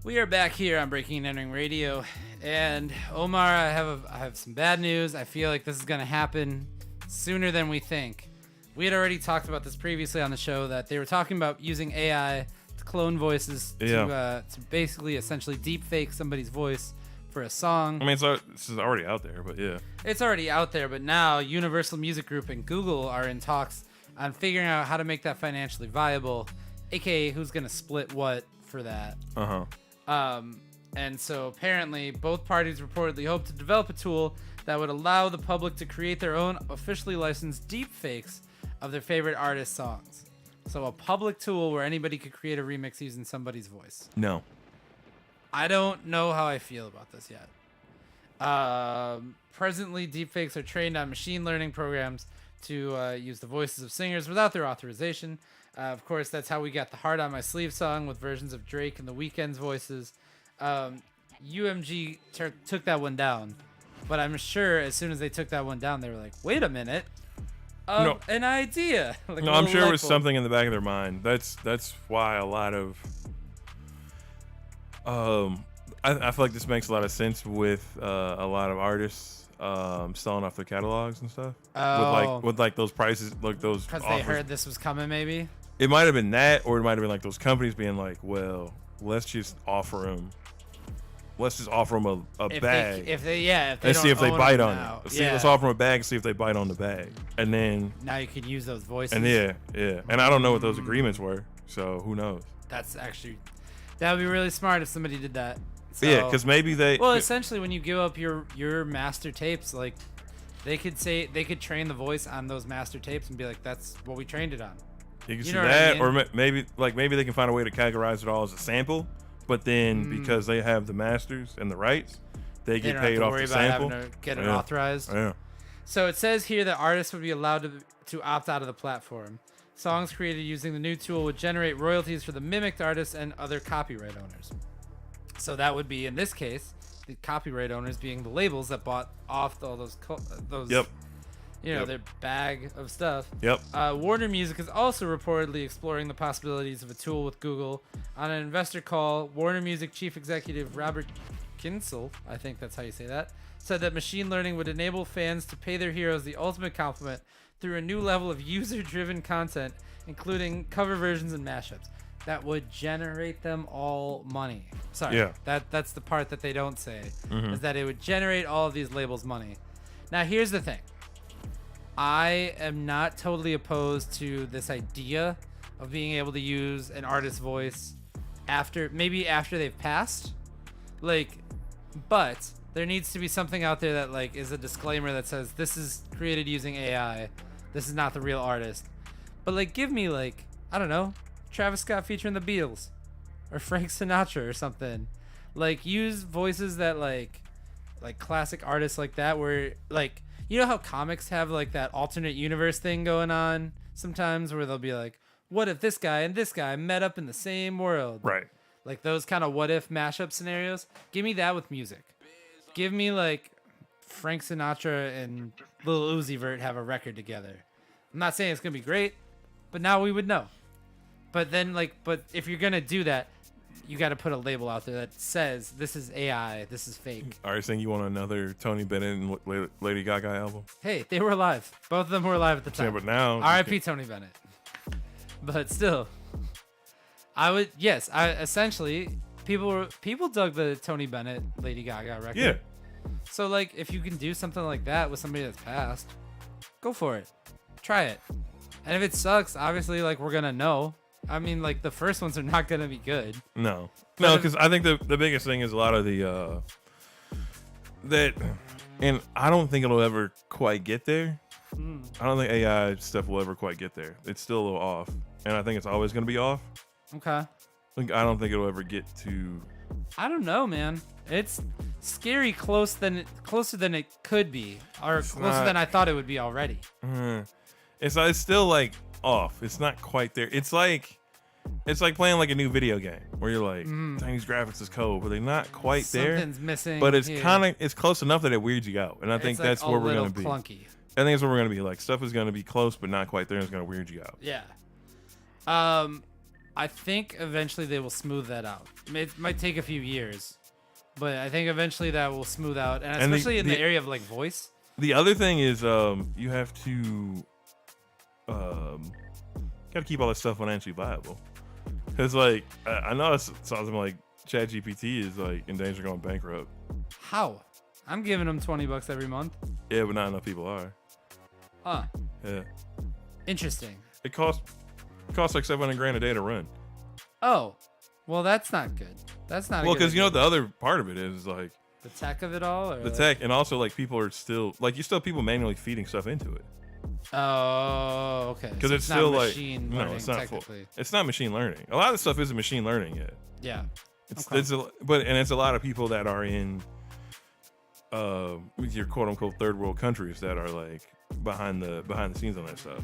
We are back here on Breaking and Entering Radio, and Omar, I have some bad news. I feel like this is gonna happen sooner than we think. We had already talked about this previously on the show that they were talking about using AI to clone voices to basically essentially deep fake somebody's voice for a song. I mean, this is already out there, but yeah. It's already out there, but now Universal Music Group and Google are in talks on figuring out how to make that financially viable, aka who's gonna split what for that. And so apparently both parties reportedly hope to develop a tool that would allow the public to create their own officially licensed deep fakes of their favorite artist songs. So a public tool where anybody could create a remix using somebody's voice. No. I don't know how I feel about this yet. Presently, deepfakes are trained on machine learning programs to use the voices of singers without their authorization. Of course, that's how we got the Heart on My Sleeve song with versions of Drake and The Weeknd's voices. UMG took that one down. But I'm sure as soon as they took that one down, they were like, wait a minute. No. An idea. Like No, a I'm little sure it light was bulb. something in the back of their mind. That's why a lot of I feel like this makes a lot of sense with a lot of artists selling off their catalogs and stuff. Oh. With like those prices, like those Because they offers. heard this was coming, maybe. It might have been that, or it might have been like those companies being like, well, let's just offer them a If bag. they and and see if they bite on now. it. Let's offer them a bag and see if they bite on the bag. And then, Now you can use those voices. and yeah. And I don't know what those agreements were, so who knows? That would be really smart if somebody did that. So, Yeah, because maybe they. well, essentially, when you give up your master tapes, like they could train the voice on those master tapes and be like, that's what we trained it on. You can You see know what I that, mean? or maybe they can find a way to categorize it all as a sample, but then because they have the masters and the rights, they They get don't have paid to off worry the about sample. having to get it Yeah. authorized. Yeah, So it says here that artists would be allowed to opt out of the platform. Songs created using the new tool would generate royalties for the mimicked artists and other copyright owners. So that would be, in this case, the copyright owners being the labels that bought off all those Yep. Yep. their bag of stuff. Yep. Warner Music is also reportedly exploring the possibilities of a tool with Google. On an investor call, Warner Music chief executive Robert Kinsel, I think that's how you say that, said that machine learning would enable fans to pay their heroes the ultimate compliment through a new level of user-driven content, including cover versions and mashups that would generate them all money. Sorry, Yeah. that's the part that they don't say, is that it would generate all of these labels money. Now, here's the thing. I am not totally opposed to this idea of being able to use an artist's voice after they've passed. Like, but there needs to be something out there that like is a disclaimer that says this is created using AI. This is not the real artist. But like give me like, I don't know, Travis Scott featuring the Beatles or Frank Sinatra or something. Like use voices that like classic artists like that where like you know how comics have like that alternate universe thing going on sometimes where they'll be like, what if this guy and this guy met up in the same world? Right. like those kind of what if mashup scenarios. Give me that with music. Give me like Frank Sinatra and Lil Uzi Vert have a record together. I'm not saying it's gonna be great, but now we would know. But then but if you're gonna do that, you got to put a label out there that says this is AI, this is fake. Are you saying you want another Tony Bennett and Lady Gaga album? Hey, they were alive. Both of them were alive at the time. Yeah, but now R.I.P. Tony Bennett. But still, I essentially people dug the Tony Bennett Lady Gaga record. Yeah. So like, if you can do something like that with somebody that's passed, go for it. Try it. And if it sucks, obviously, like, we're gonna know. I mean, like, the first ones are not gonna be good. No, because I think the biggest thing is a lot of the and I don't think it'll ever quite get there. I don't think AI stuff will ever quite get there. It's still a little off, and I think it's always gonna be off. Okay. Like, I don't think it'll ever get to. I don't know, man. It's scary closer than it could be, or closer than I thought it would be already. It's still like off. It's not quite there. It's like playing like a new video game where you're like, dang, these graphics is cold, but they're not quite there. Something's missing. But it's it's close enough that it weirds you out, and I think that's where we're gonna be. Clunky. I think that's where we're gonna be. Like, stuff is gonna be close, but not quite there. And it's gonna weird you out. Yeah. I think eventually they will smooth that out. It might take a few years, but I think eventually that will smooth out, and especially in the area of like voice. The other thing is, you have to, gotta keep all this stuff financially viable. Cause like I know I saw something like ChatGPT is like in danger of going bankrupt. How? I'm giving them $20 every month. Yeah, but not enough people are. Huh. Yeah. Interesting. It costs like $700,000 a day to run. Oh, well, that's not good. That's not. Well, because you know the other part of it is like the tech of it all, or the tech, and also like people are still like you still have people manually feeding stuff into it. Oh, okay. Because So it's still not like machine no, learning, it's not full. technically. It's not machine learning. A lot of the stuff isn't machine learning yet. Yeah. It's Okay. it's a lot of people that are in with your quote unquote third world countries that are like behind the scenes on that stuff.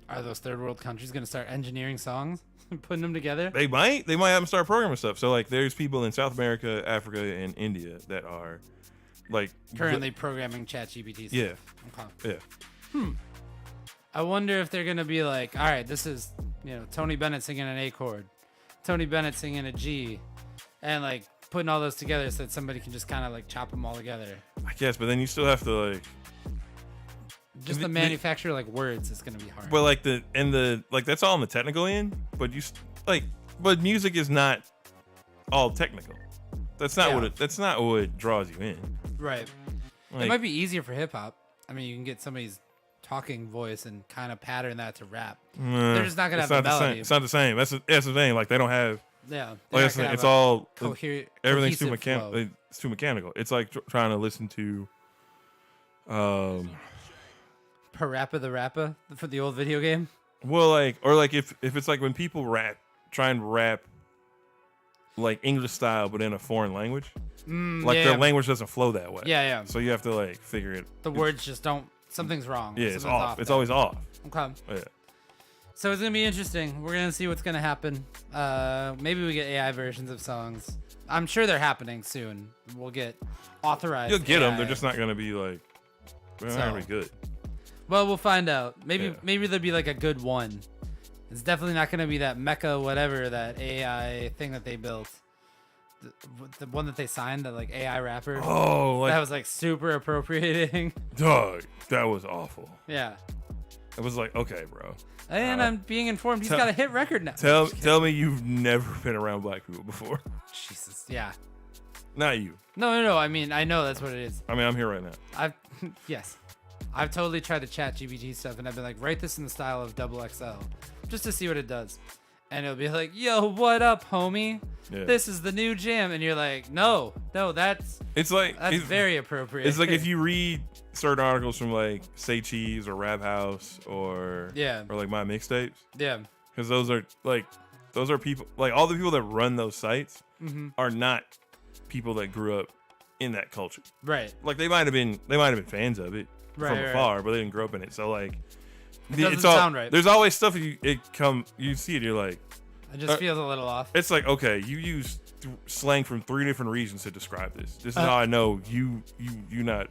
Are those third world countries going to start engineering songs and putting them together? They might have them start programming stuff. So like there's people in South America, Africa, and India that are like Currently programming ChatGPT. Yeah. Okay. Yeah. I wonder if they're going to be like, all right, this is, Tony Bennett singing an A chord, Tony Bennett singing a G, and like putting all those together so that somebody can just kind of like chop them all together. I guess, but then you still have to like Just the manufacture like words is going to be hard. but like that's all in the technical end, but but music is not all technical. That's not what draws you in. Right. Like, It might be easier for hip hop. I mean, you can get somebody's talking voice and kind of pattern that to rap. They're just not gonna have the melody. It's not the same. That's the thing. Like they don't have. Yeah. Like it's all everything's too cohesive mechanical. flow. It's too mechanical. It's like trying to listen to. Parappa the Rappa for the old video game. Well, if it's like when people try and rap like English style, but in a foreign language, their language doesn't flow that way. Yeah, yeah. So you have to like figure it. The words just don't. Something's wrong. Yeah, it's Something's off. It's there. always off. Okay. Yeah. So it's gonna be interesting. We're gonna see what's gonna happen. Maybe we get AI versions of songs. I'm sure they're happening soon. We'll get authorized. You'll get them. AI. They're just not gonna be like. They're not gonna be good. Well, we'll find out. Maybe Yeah. maybe there'll be like a good one. It's definitely not gonna be that Mecha whatever, that AI thing that they built. The one that they signed, that like AI rapper. Oh, like That was like super appropriating. dog. That was awful. Yeah. It was like, okay, bro. And I'm being informed he's got a hit record now. Tell me you've never been around black people before. Jesus. Yeah. Not you. No. I mean, I know that's what it is. I mean, I'm here right now. Yes. I've totally tried to chat GPT stuff, and I've been like, write this in the style of XXL just to see what it does. And it'll be like, yo, what up, homie? Yeah. This is the new jam. And you're like, no, that's It's very appropriate. It's like if you read certain articles from like Say Cheese or Rap House or like My Mixtapes. Yeah. Because those are people, like all the people that run those sites are not people that grew up in that culture. Right. Like they might have been fans of it from afar, but they didn't grow up in it. So like It doesn't sound right. There's always stuff you see it, you're like, It just feels a little off. It's like, okay, you use slang from 3 different regions to describe this. This is how I know you not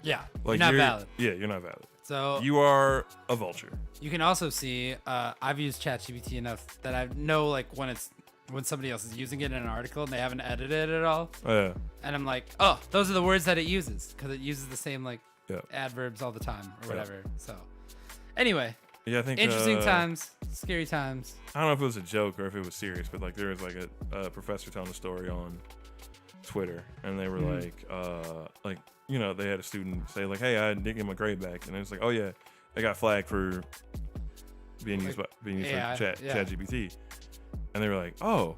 Yeah, like you're not valid. Yeah, you're not valid. So You are a vulture. you can also see I've used ChatGPT enough that I know like when somebody else is using it in an article and they haven't edited it at all, Yeah. and I'm like, oh, those are the words that it uses because it uses the same like Yeah. adverbs all the time or whatever. So anyway, Yeah, I think interesting times, scary times. I don't know if it was a joke or if it was serious, but like there was like a professor telling a story on Twitter, and they were like you know, they had a student say like, "Hey, I didn't get my grade back," and it was like, "Oh yeah, I got flagged for being used for ChatGPT," and they were like, "Oh,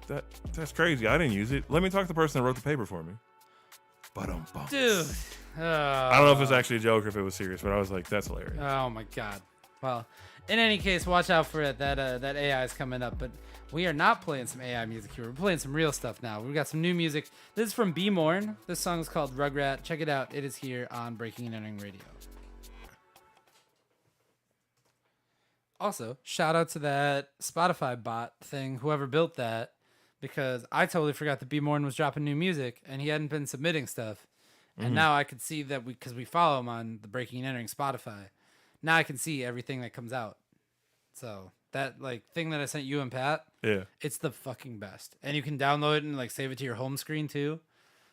that's crazy. I didn't use it. Let me talk to the person that wrote the paper for me." Dude, I don't know if it was actually a joke or if it was serious, but I was like, "That's hilarious." oh my god. Well, in any case, watch out for it. That AI is coming up, but we are not playing some AI music here. We're playing some real stuff now. We've got some new music. This is from B Morn. This song is called Rugrat. Check it out. It is here on Breaking and Entering Radio. Also, shout out to that Spotify bot thing, whoever built that, because I totally forgot that B Morn was dropping new music and he hadn't been submitting stuff. And now I could see that because we follow him on the Breaking and Entering Spotify. Now I can see everything that comes out. So that like thing that I sent you and Pat, Yeah. it's the fucking best. And you can download it and like save it to your home screen too.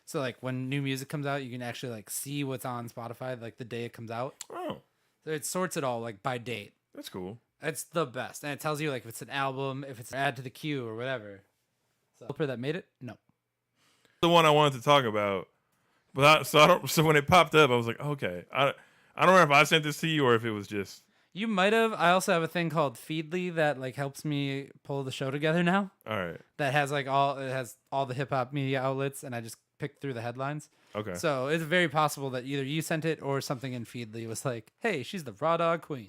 So like when new music comes out, you can actually like see what's on Spotify like the day it comes out. Oh, So it sorts it all like by date. that's cool. It's the best. And it tells you like if it's an album, if it's an add to the queue or whatever. So developer that made it? No. The one I wanted to talk about, but so when it popped up, I was like, okay, I don't know if I sent this to you or if it was just. You might have. I also have a thing called Feedly that like helps me pull the show together now. All right. That has like all the hip hop media outlets, and I just picked through the headlines. Okay. So it's very possible that either you sent it or something in Feedly was like, "Hey, she's the raw dog queen."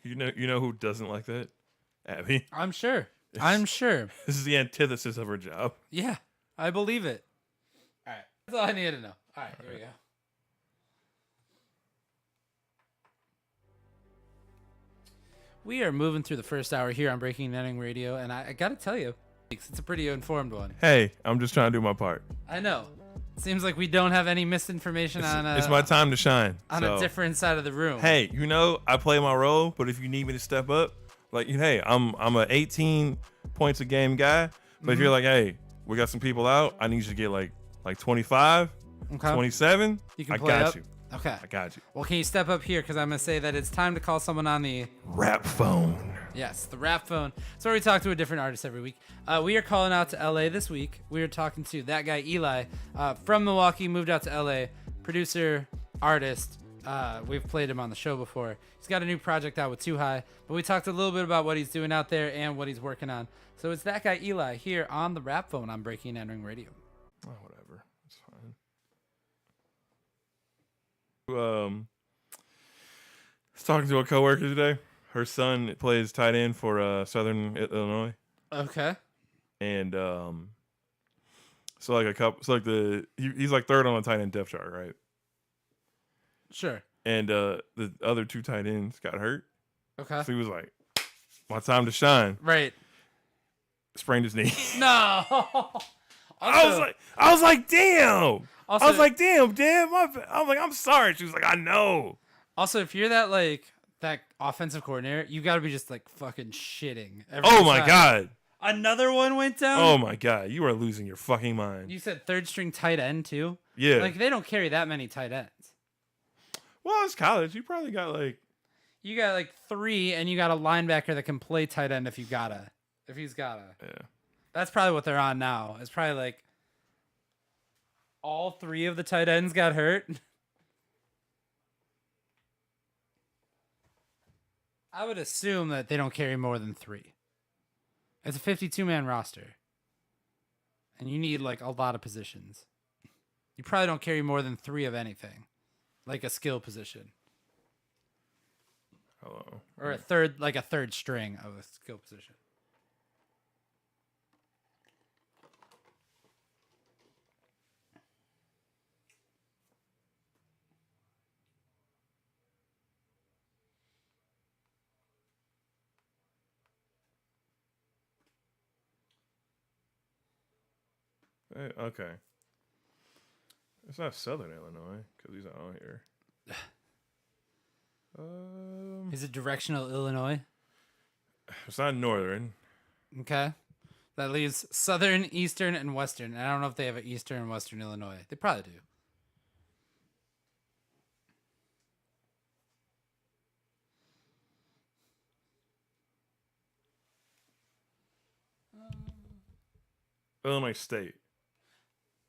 You know who doesn't like that? Abby. I'm sure. I'm sure. This is the antithesis of her job. Yeah, I believe it. All right, that's all I needed to know. All right, here we go. We are moving through the first hour here on Breaking and Entering Radio, and I got to tell you, it's a pretty informed one. Hey, I'm just trying to do my part. I know. Seems like we don't have any misinformation It's my time to shine. on so. a different side of the room. Hey, I play my role, but if you need me to step up, like, hey, I'm a 18 points a game guy, but if you're like, hey, we got some people out, I need you to get like 25, Okay. 27, You can I play got up? you. Okay. I got you. Well, can you step up here? Because I'm going to say that it's time to call someone on the... Rap phone. Yes, the rap phone. So we talk to a different artist every week. We are calling out to LA this week. We are talking to that guy Eli from Milwaukee, moved out to LA, producer, artist. We've played him on the show before. He's got a new project out with Too High, but we talked a little bit about what he's doing out there and what he's working on. So it's that guy Eli here on the rap phone on Breaking and Entering Radio. Oh, whatever. It's fine. Was talking to a coworker today. Her son plays tight end for Southern Illinois. Okay. And he's like third on the tight end depth chart, right? Sure. And the other two tight ends got hurt. Okay. So he was like, my time to shine. Right. Sprained his knee. No. I was like, damn. Also- I was like, damn, I'm like, I'm sorry. She was like, I know. Also, if you're that offensive coordinator, you got to be just like fucking shitting. Every Oh my time. God. Another one went down? Oh my God. You are losing your fucking mind. You said third string tight end too? Yeah. Like they don't carry that many tight ends. Well, it's college. You probably got like. You got like 3 and you got a linebacker that can play tight end if he's gotta. Yeah. That's probably what they're on now. It's probably like all 3 of the tight ends got hurt. I would assume that they don't carry more than 3. It's a 52-man roster. And you need like a lot of positions. You probably don't carry more than 3 of anything. Like a skill position. Hello. Or a third string of a skill position. Okay. It's not Southern Illinois because he's not on here. Is it directional Illinois? It's not Northern. Okay. That leaves Southern, Eastern, and Western. And I don't know if they have an Eastern and Western Illinois. They probably do. Illinois State.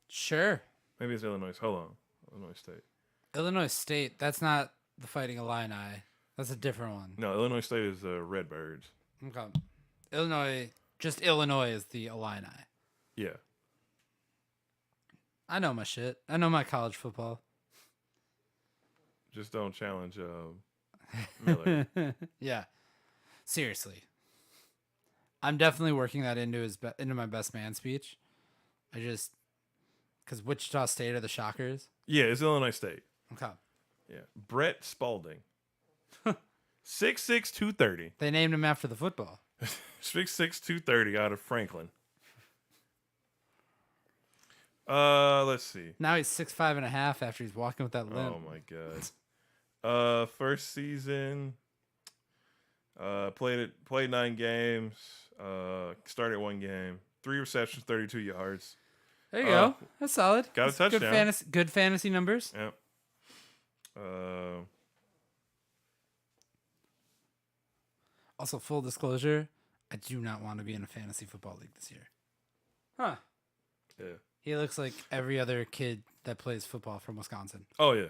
Sure. Maybe it's Illinois. Hold on. Illinois State. Illinois State. That's not the Fighting Illini. That's a different one. No, Illinois State is the Redbirds. Okay. Illinois. Just Illinois is the Illini. Yeah. I know my shit. I know my college football. Just don't challenge Miller. Yeah. Seriously. I'm definitely working that into into my best man speech. Because Wichita State are the Shockers. Yeah, it's Illinois State. Okay. Yeah. Brett Spalding. 6'6", 230. They named him after the football. 6'6", 230 out of Franklin. Let's see. Now he's 6'5.5" after he's walking with that limp. Oh my god. First season. Played 9 games. Started 1 game. 3 receptions, 32 yards. There you go. That's solid. Got a That's touchdown. Good fantasy numbers. Yep. Also, full disclosure, I do not want to be in a fantasy football league this year. Huh. Yeah. He looks like every other kid that plays football from Wisconsin. Oh yeah.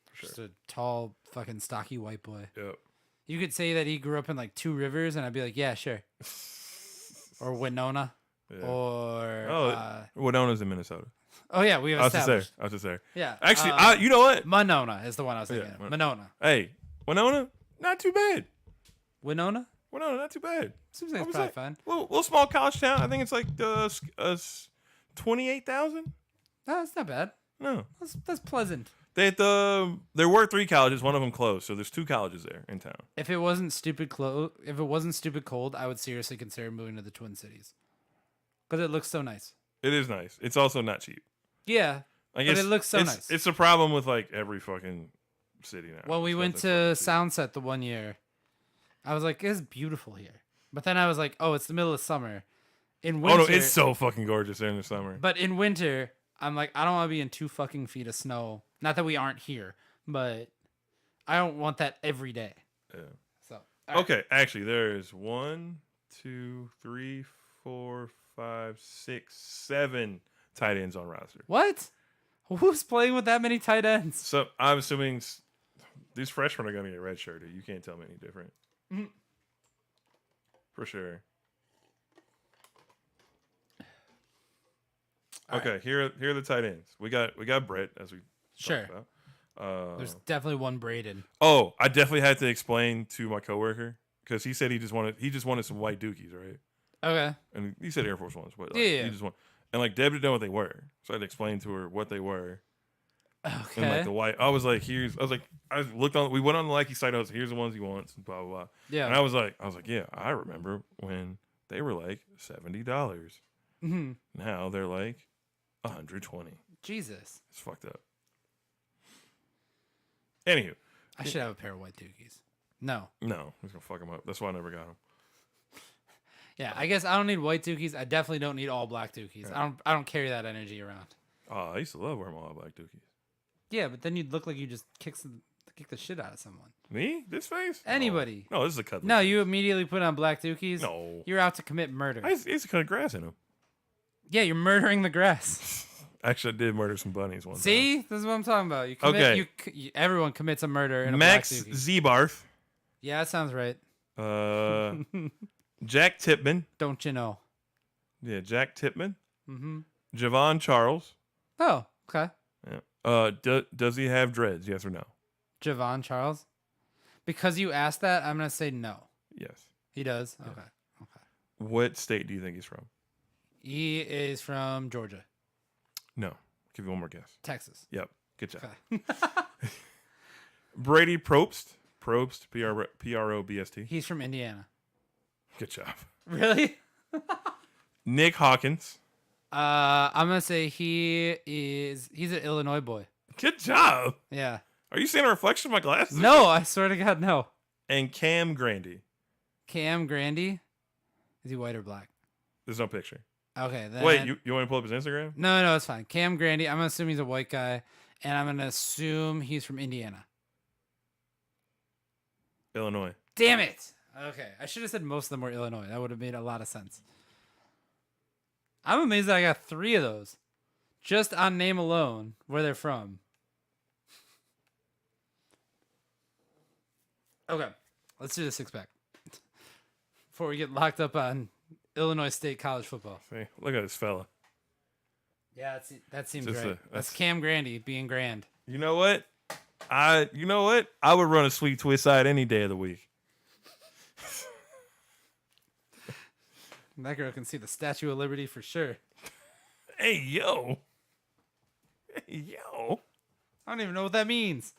For sure. Just a tall, fucking stocky white boy. Yep. You could say that he grew up in like 2 Rivers, and I'd be like, yeah, sure. Or Winona. Yeah. Or Winona's in Minnesota. oh yeah, we have I was established. just there. Yeah. Actually, you know what? Monona is the one I was thinking. Yeah, of. Monona. Hey, Winona, not too bad. Winona. Winona, not too bad. Seems like I it's was probably like, fine. Little small college town. I think it's like 28,000. No, that's not bad. No, That's pleasant. there were 3 colleges. One of them closed, so there's 2 colleges there in town. If it wasn't stupid cold, I would seriously consider moving to the Twin Cities. Because it looks so nice. It is nice. It's also not cheap. Yeah. I But guess it looks so it's, nice. It's a problem with like every fucking city now. Well, we It's went nothing to fucking cheap. Soundset the one year. I was like, it's beautiful here. But then I was like, oh, it's the middle of summer. In Oh winter, no, it's so fucking gorgeous there in the summer. But in winter, I'm like, I don't want to be in 2 fucking feet of snow. Not that we aren't here, but I don't want that every day. Yeah. So all right. Okay, actually, there is 1, 2, 3, 4, 5, 6, 7 tight ends on roster. What? Who's playing with that many tight ends? So I'm assuming these freshmen are going to get redshirted. You can't tell me any different. Mhm. For sure. All Okay, here are the tight ends. We got Brett, as we Sure. talked about. There's definitely one Braden. Oh, I definitely had to explain to my coworker because he said he just wanted some white dookies, right? Okay. And he said Air Force Ones, but like, Yeah. he just and like Deb didn't know what they were, so I had to explain to her what they were. Okay. And like the white, I was like, I looked on, we went on the Nike site. I was like, here's the ones he wants, and blah blah blah. Yeah. And I was like, yeah, I remember when they were like $70. Mhm. Now they're like $120. Jesus. It's fucked up. Anywho, I should have a pair of white dookies. No. no, he's gonna fuck them up. That's why I never got them. Yeah, I guess I don't need white dookies. I definitely don't need all black dookies. Yeah. I don't carry that energy around. Oh, I used to love wearing my all black dookies. Yeah, but then you'd look like you just kick the shit out of someone. Me? This face? Anybody. No, this is a cut. No, you immediately put on black dookies. No. You're out to commit murder. I used to cut grass in them. Yeah, you're murdering the grass. Actually, I did murder some bunnies one See? This is what I'm talking about. You commit, Okay. everyone commits a murder in time. a Max black dookie. Zebarth. Yeah, that sounds right. Jack Tipman. Don't you know? Yeah, Jack Tipman. Mm-hmm. Javon Charles. Oh, okay. Yeah. Does he have dreads? Yes or no? Javon Charles. Because you asked that, I'm gonna say no. Yes. He does. Okay. Okay. What state do you think he's from? He is from Georgia, No. Give you one more guess. Texas. Yep. Good job. Okay. Brady Probst. Probst. Probst. He's from Indiana. Good job. Really? Nick Hawkins. I'm gonna say he's an Illinois boy. Good job. Yeah. Are you seeing a reflection of my glasses? No, I swear to God, no. And Cam Grandy. Cam Grandy. Is he white or black? There's no picture. Okay. Then... Wait, you want to pull up his Instagram? No, it's fine. Cam Grandy. I'm gonna assume he's a white guy, and I'm gonna assume he's from Indiana. Illinois. Damn it. Okay, I should have said most of them were Illinois. That would have made a lot of sense. I'm amazed that I got 3 of those, just on name alone, where they're from. Okay, let's do the 6-pack before we get locked up on Illinois State college football. See, look at this fella. Yeah, that seems Just right. a- That's Cam Grandy being grand. You know what? I would run a sweet twist side any day of the week. That girl can see the Statue of Liberty for sure. Hey yo. Hey yo. I don't even know what that means.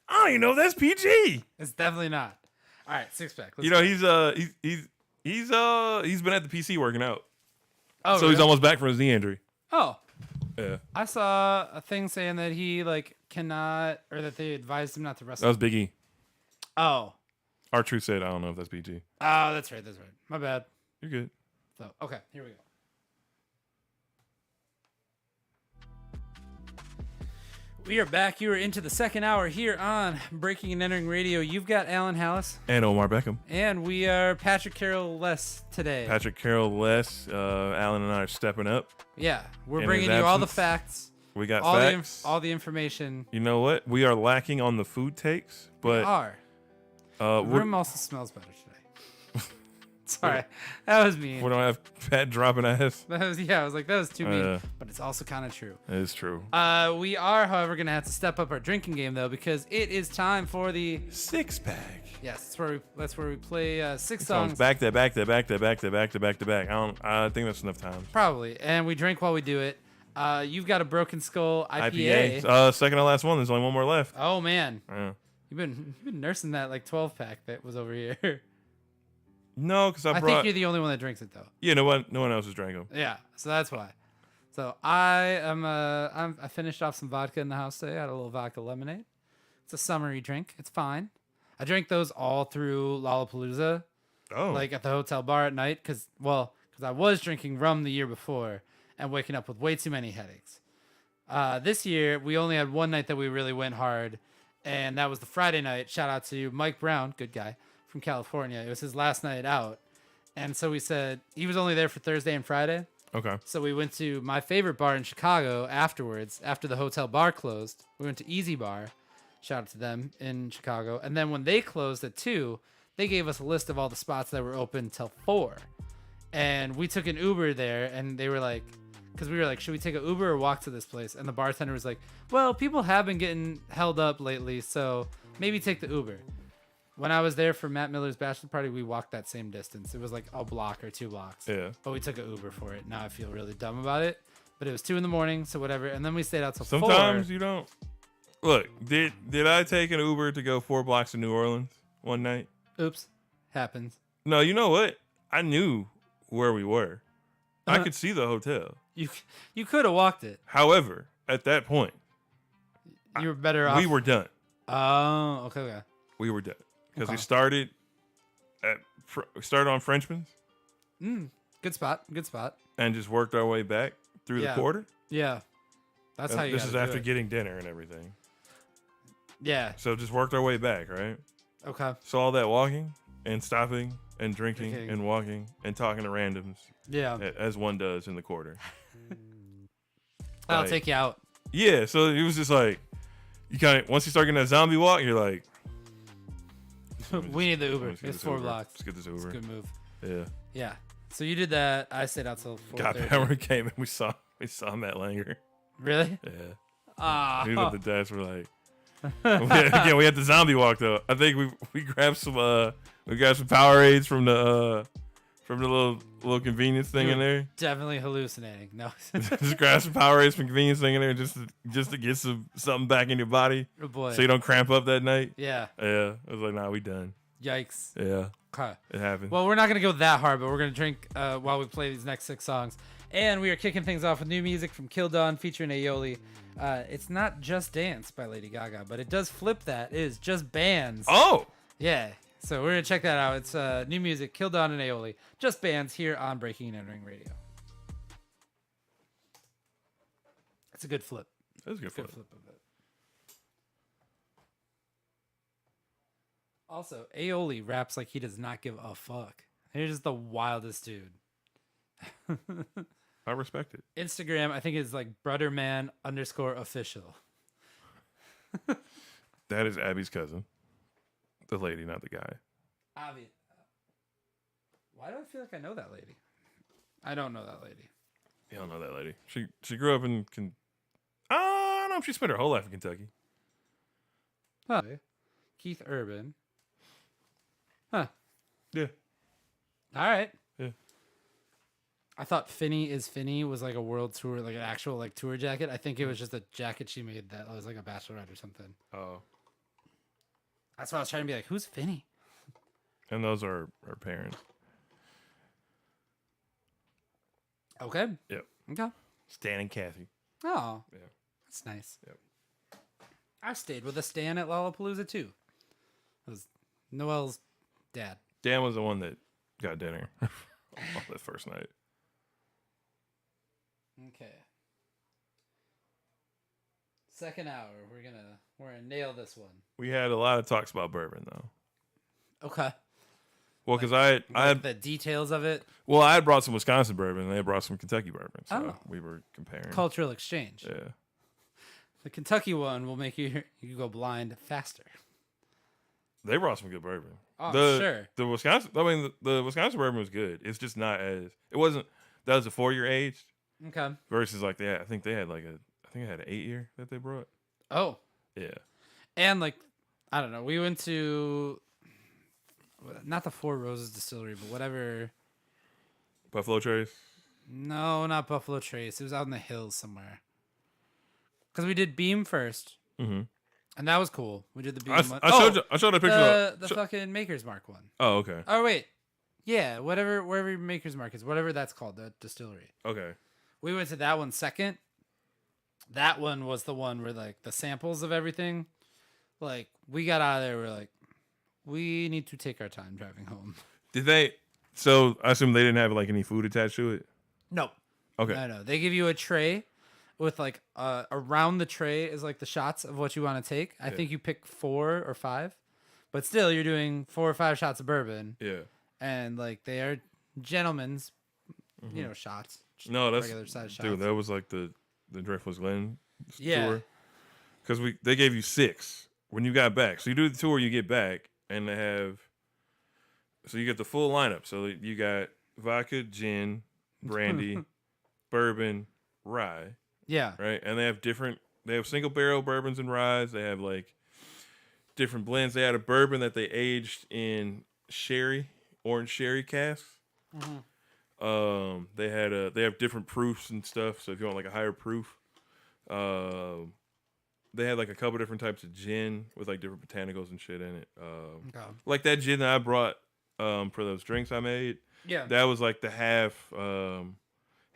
I don't even know if that's PG. It's definitely not. All right, 6-pack. You know, he's been at the PC working out. Oh, So he's really? almost back from his knee injury. Oh, Yeah. I saw a thing saying that he cannot, or that they advised him not to That wrestle. was Big E. Oh, R-Truth said, I don't know if that's PG. that's right. My bad. You're good. So okay, here we go. We are back. You are into the second hour here on Breaking and Entering Radio. You've got Alan Hallis, And Omar Beckham. and we are Patrick Carroll less today. Patrick Carroll less. Alan and I are stepping up. Yeah, we're In bringing his you all the absence, facts, We got all facts. the information. You know what? We are lacking on the food takes, but Are uh, the we're, room also smells better today. Sorry, that was mean. we don't have Pat dropping ass. That was I was like that was too mean, Yeah. but it's also kind of true. That is true. We are, however, gonna have to step up our drinking game though, because it is time for the 6-pack. yes, that's where we play 6 Songs songs back to back to back to back to back to back to back. I think that's enough time. probably, and we drink while we do it. You've got a Broken Skull IPA. IPA. Second to last one. There's only one more left. Oh man, Yeah. you've been nursing that 12-pack that was over here. No, because I I think brought. you're the only one that drinks it though. Yeah, no one else has drank them. Yeah, so that's why. So I finished off some vodka in the house today. I had a little vodka lemonade. It's a summery drink. It's fine. I drank those all through Lollapalooza, Oh, at the hotel bar at night, because I was drinking rum the year before and waking up with way too many headaches. This year we only had one night that we really went hard, and that was the Friday night. Shout out to Mike Brown, good guy from California. It was his last night out, and so we said he was only there for Thursday and Friday. okay. So we went to my favorite bar in Chicago afterwards, after the hotel bar closed. We went to Easy Bar. Shout out to them in Chicago. And then when they closed at 2, they gave us a list of all the spots that were open till 4. And we took an Uber there, and they were like, because we were like, should we take an Uber or walk to this place? And the bartender was like, well, people have been getting held up lately, so maybe take the Uber. When I was there for Matt Miller's bachelor party, we walked that same distance. It was like a block or 2 blocks. Yeah. But we took an Uber for it. Now I feel really dumb about it. But it was 2 a.m, so whatever. And then we stayed out till 4. Sometimes you don't. Look, did I take an Uber to go 4 blocks to New Orleans one night? Oops. Happens. No, you know what? I knew where we were. I Uh, could see the hotel. You could have walked it. However, at that point, You were better off. we were done. Oh, okay. We were done because we Okay. started on Frenchman's Good spot. and just worked our way back through Yeah. the quarter. Yeah. That's how you This gotta is do after it. getting dinner and everything. Yeah. So just worked our way back, right? Okay. So all that walking and stopping and drinking Drinking. and walking and talking to randoms Yeah. as one does in the quarter. I'll like- take you out. Yeah, so it was just like you kind of once you start getting that zombie walk, you're like, We need the Uber. let's get It's this 4 Uber. blocks. Let's get this It's a Uber. good move. Yeah. Yeah. So you did that. I stayed out till 4:30. Got back when we came and we saw Matt Langer. Really? Yeah. Ah. He was at the desk. We're like, again, we had the zombie walk though. I think we grabbed some Powerades from the little convenience thing in there. Definitely hallucinating. No. Just grab some Powerades from convenience thing in there just to get something back in your body Oh boy. so you don't cramp up that night. Yeah. Yeah, I was like, nah, we done. Yikes. Yeah, Okay. it happened. Well, we're not gonna go that hard, but we're gonna drink while we play these next 6 songs. And we are kicking things off with new music from Kill Dawn featuring Aioli. It's not Just Dance by Lady Gaga, but it does flip that. It is Just Bands. Oh, Yeah. So we're going to check that out. It's new music, Kill Dawn and Aioli. Just Bands here on Breaking and Entering Radio. It's a good flip. that was a good flip. Of it. Also, Aioli raps like he does not give a fuck. He's just the wildest dude. I respect it. Instagram, I think, is like Brotherman_official. That is Abby's cousin, the lady, not the guy. Abby. Why do I feel like I know that lady? I don't know that lady. You don't know that lady. She grew up in. I don't know. She spent her whole life in Kentucky. Huh. Keith Urban. Huh. Yeah. All right. Yeah. I thought Finny is Finny was like a world tour, like an actual like tour jacket. I think it was just a jacket she made that was like a bachelorette or something. Oh. That's why I was trying to be like, who's Finny? And those are her parents. Okay. Yep. Okay. Stan and Kathy. Oh. Yeah. That's nice. Yep. I stayed with a Stan at Lollapalooza too. It was Noel's dad. Dan was the one that got dinner on that first night. Okay. Second hour. We're gonna nail this one. We had a lot of talks about bourbon though. Okay. Well, because I had the details of it. I had brought some Wisconsin bourbon and they had brought some Kentucky bourbon, so Oh. we were comparing. Cultural exchange. Yeah. The Kentucky one will make you go blind faster. They brought some good bourbon. Oh, sure. The Wisconsin, I mean, the Wisconsin bourbon was good. It's just not as it wasn't. That was a 4-year aged Okay. versus like they had, I think they had like I think it had an 8-year that they brought. Oh. Yeah. And like, I don't know. We went to not the Four Roses Distillery, but whatever. Buffalo Trace. No, not Buffalo Trace. It was out in the hills somewhere. Because we did Beam first, Mm-hmm. and that was cool. We did the Beam I one. I showed a picture of the fucking Maker's Mark one. Oh, okay. Oh wait, yeah, wherever Maker's Mark is, whatever that's called, the distillery. Okay. We went to that one second. That one was the one where like the samples of everything. Like we got out of there, we're like, we need to take our time driving home. Did they? So I assume they didn't have like any food attached to it. No. Okay. No. They give you a tray with like around the tray is like the shots of what you want to take. I think you pick 4 or 5, but still you're doing 4 or 5 shots of bourbon. Yeah. And like they are gentlemen's, shots. Just No, that's regular size shots. dude. That was like the Driftwood Glen Yeah. tour. Because they gave you 6 when you got back. So you do the tour, you get back, and they have. So you get the full lineup. So you got vodka, gin, brandy, bourbon, rye. Yeah. Right, and they have single barrel bourbons and ryes. They have like different blends. They had a bourbon that they aged in orange sherry casks. They have different proofs and stuff. So if you want like a higher proof, they had like a couple different types of gin with like different botanicals and shit in it. Okay. Like that gin that I brought for those drinks I made. Yeah. That was like the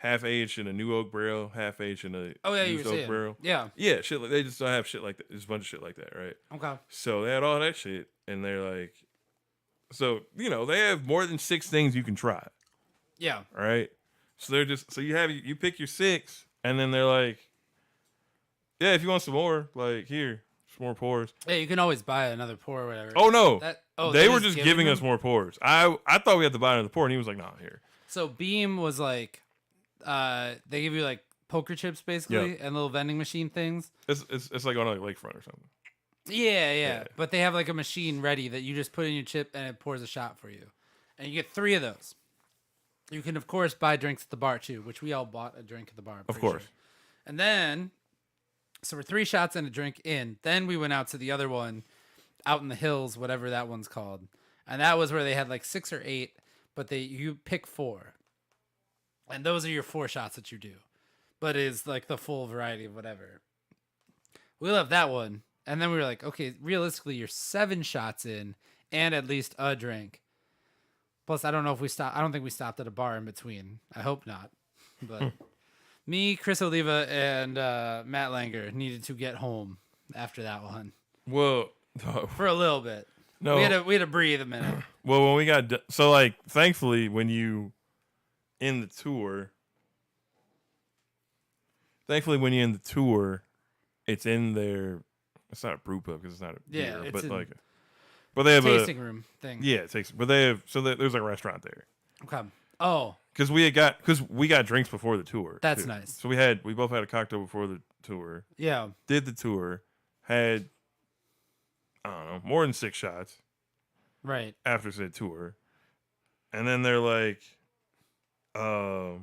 half aged in a New Oak barrel, half aged in a Oh yeah, you used were Oak saying. barrel. Yeah. Yeah, shit. They just don't have shit like that. There's a bunch of shit like that, right? Okay. So they had all that shit, and they're like, so they have more than 6 things you can try, Yeah. right? So they're just you pick your 6, and then they're like, yeah, if you want some more, like here, some more pours. Yeah, you can always buy another pour or whatever. Oh no, they were just just giving them? us more pours. I thought we had to buy another pour, and he was like, nah, here. So Beam was like, they give you like poker chips basically and little vending machine things. It's like on a lakefront or something. Yeah. But they have like a machine ready that you just put in your chip and it pours a shot for you. And you get 3 of those. You can, of course, buy drinks at the bar too, which we all bought a drink at the bar. I'm Of pretty course. sure. And then, so we're 3 shots and a drink in. Then we went out to the other one out in the hills, whatever that one's called. And that was where they had like 6 or 8, but you pick 4. And those are your 4 shots that you do. But it's like the full variety of whatever. We left that one. And then we were like, okay, realistically, you're 7 shots in and at least a drink. Plus, I don't know if we stopped. I don't think we stopped at a bar in between. I hope not. But me, Chris Oliva, and Matt Langer needed to get home after that one Well, for a little bit. no. We had to breathe a minute. Well, when we got so like, thankfully, when you in the tour, it's in their. It's not a brew pub because it's not a Yeah, beer, it's but in like, but they have tasting room thing. yeah, it takes. But they have there's a restaurant there Okay. Oh, because we got drinks before the tour. that's too. nice. So we both had a cocktail before the tour. Yeah. Did the tour, had I don't know more than 6 shots Right. after said tour, and then they're like, well,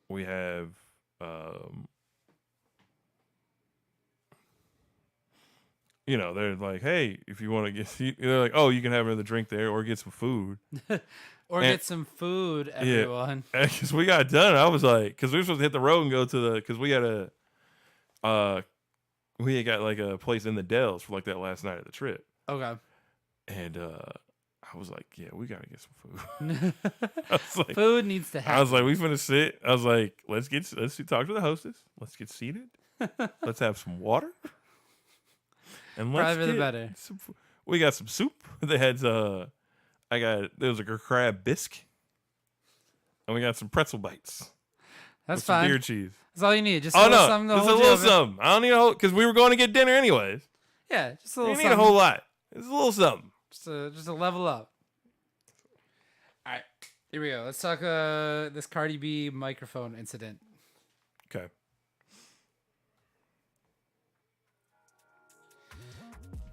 we have, they're like, hey, if you want to they're like, oh, you can have another drink there or get some food. Or And- get some food, everyone. Because we got done, I was like, because we were supposed to hit the road and go to because we had got like a place in the Dells for like that last night of the trip. Okay. And I was like, yeah, we got to get some food. I was like, Food needs to happen. I was like, we finna sit. I was like, let's talk to the hostess. Let's get seated. Let's have some water. And let's Probably the get better. some we got some soup. They had there was like a crab bisque. And we got some pretzel bites. That's with some fine. beer cheese. That's all you need. Just a Oh little no, something to just a hold you little over. something. I don't need a whole because we were going to get dinner anyways. Yeah, just a We little didn't need a something. whole lot. It's a little something. Just a level up. All right, here we go. Let's talk this Cardi B microphone incident. Okay.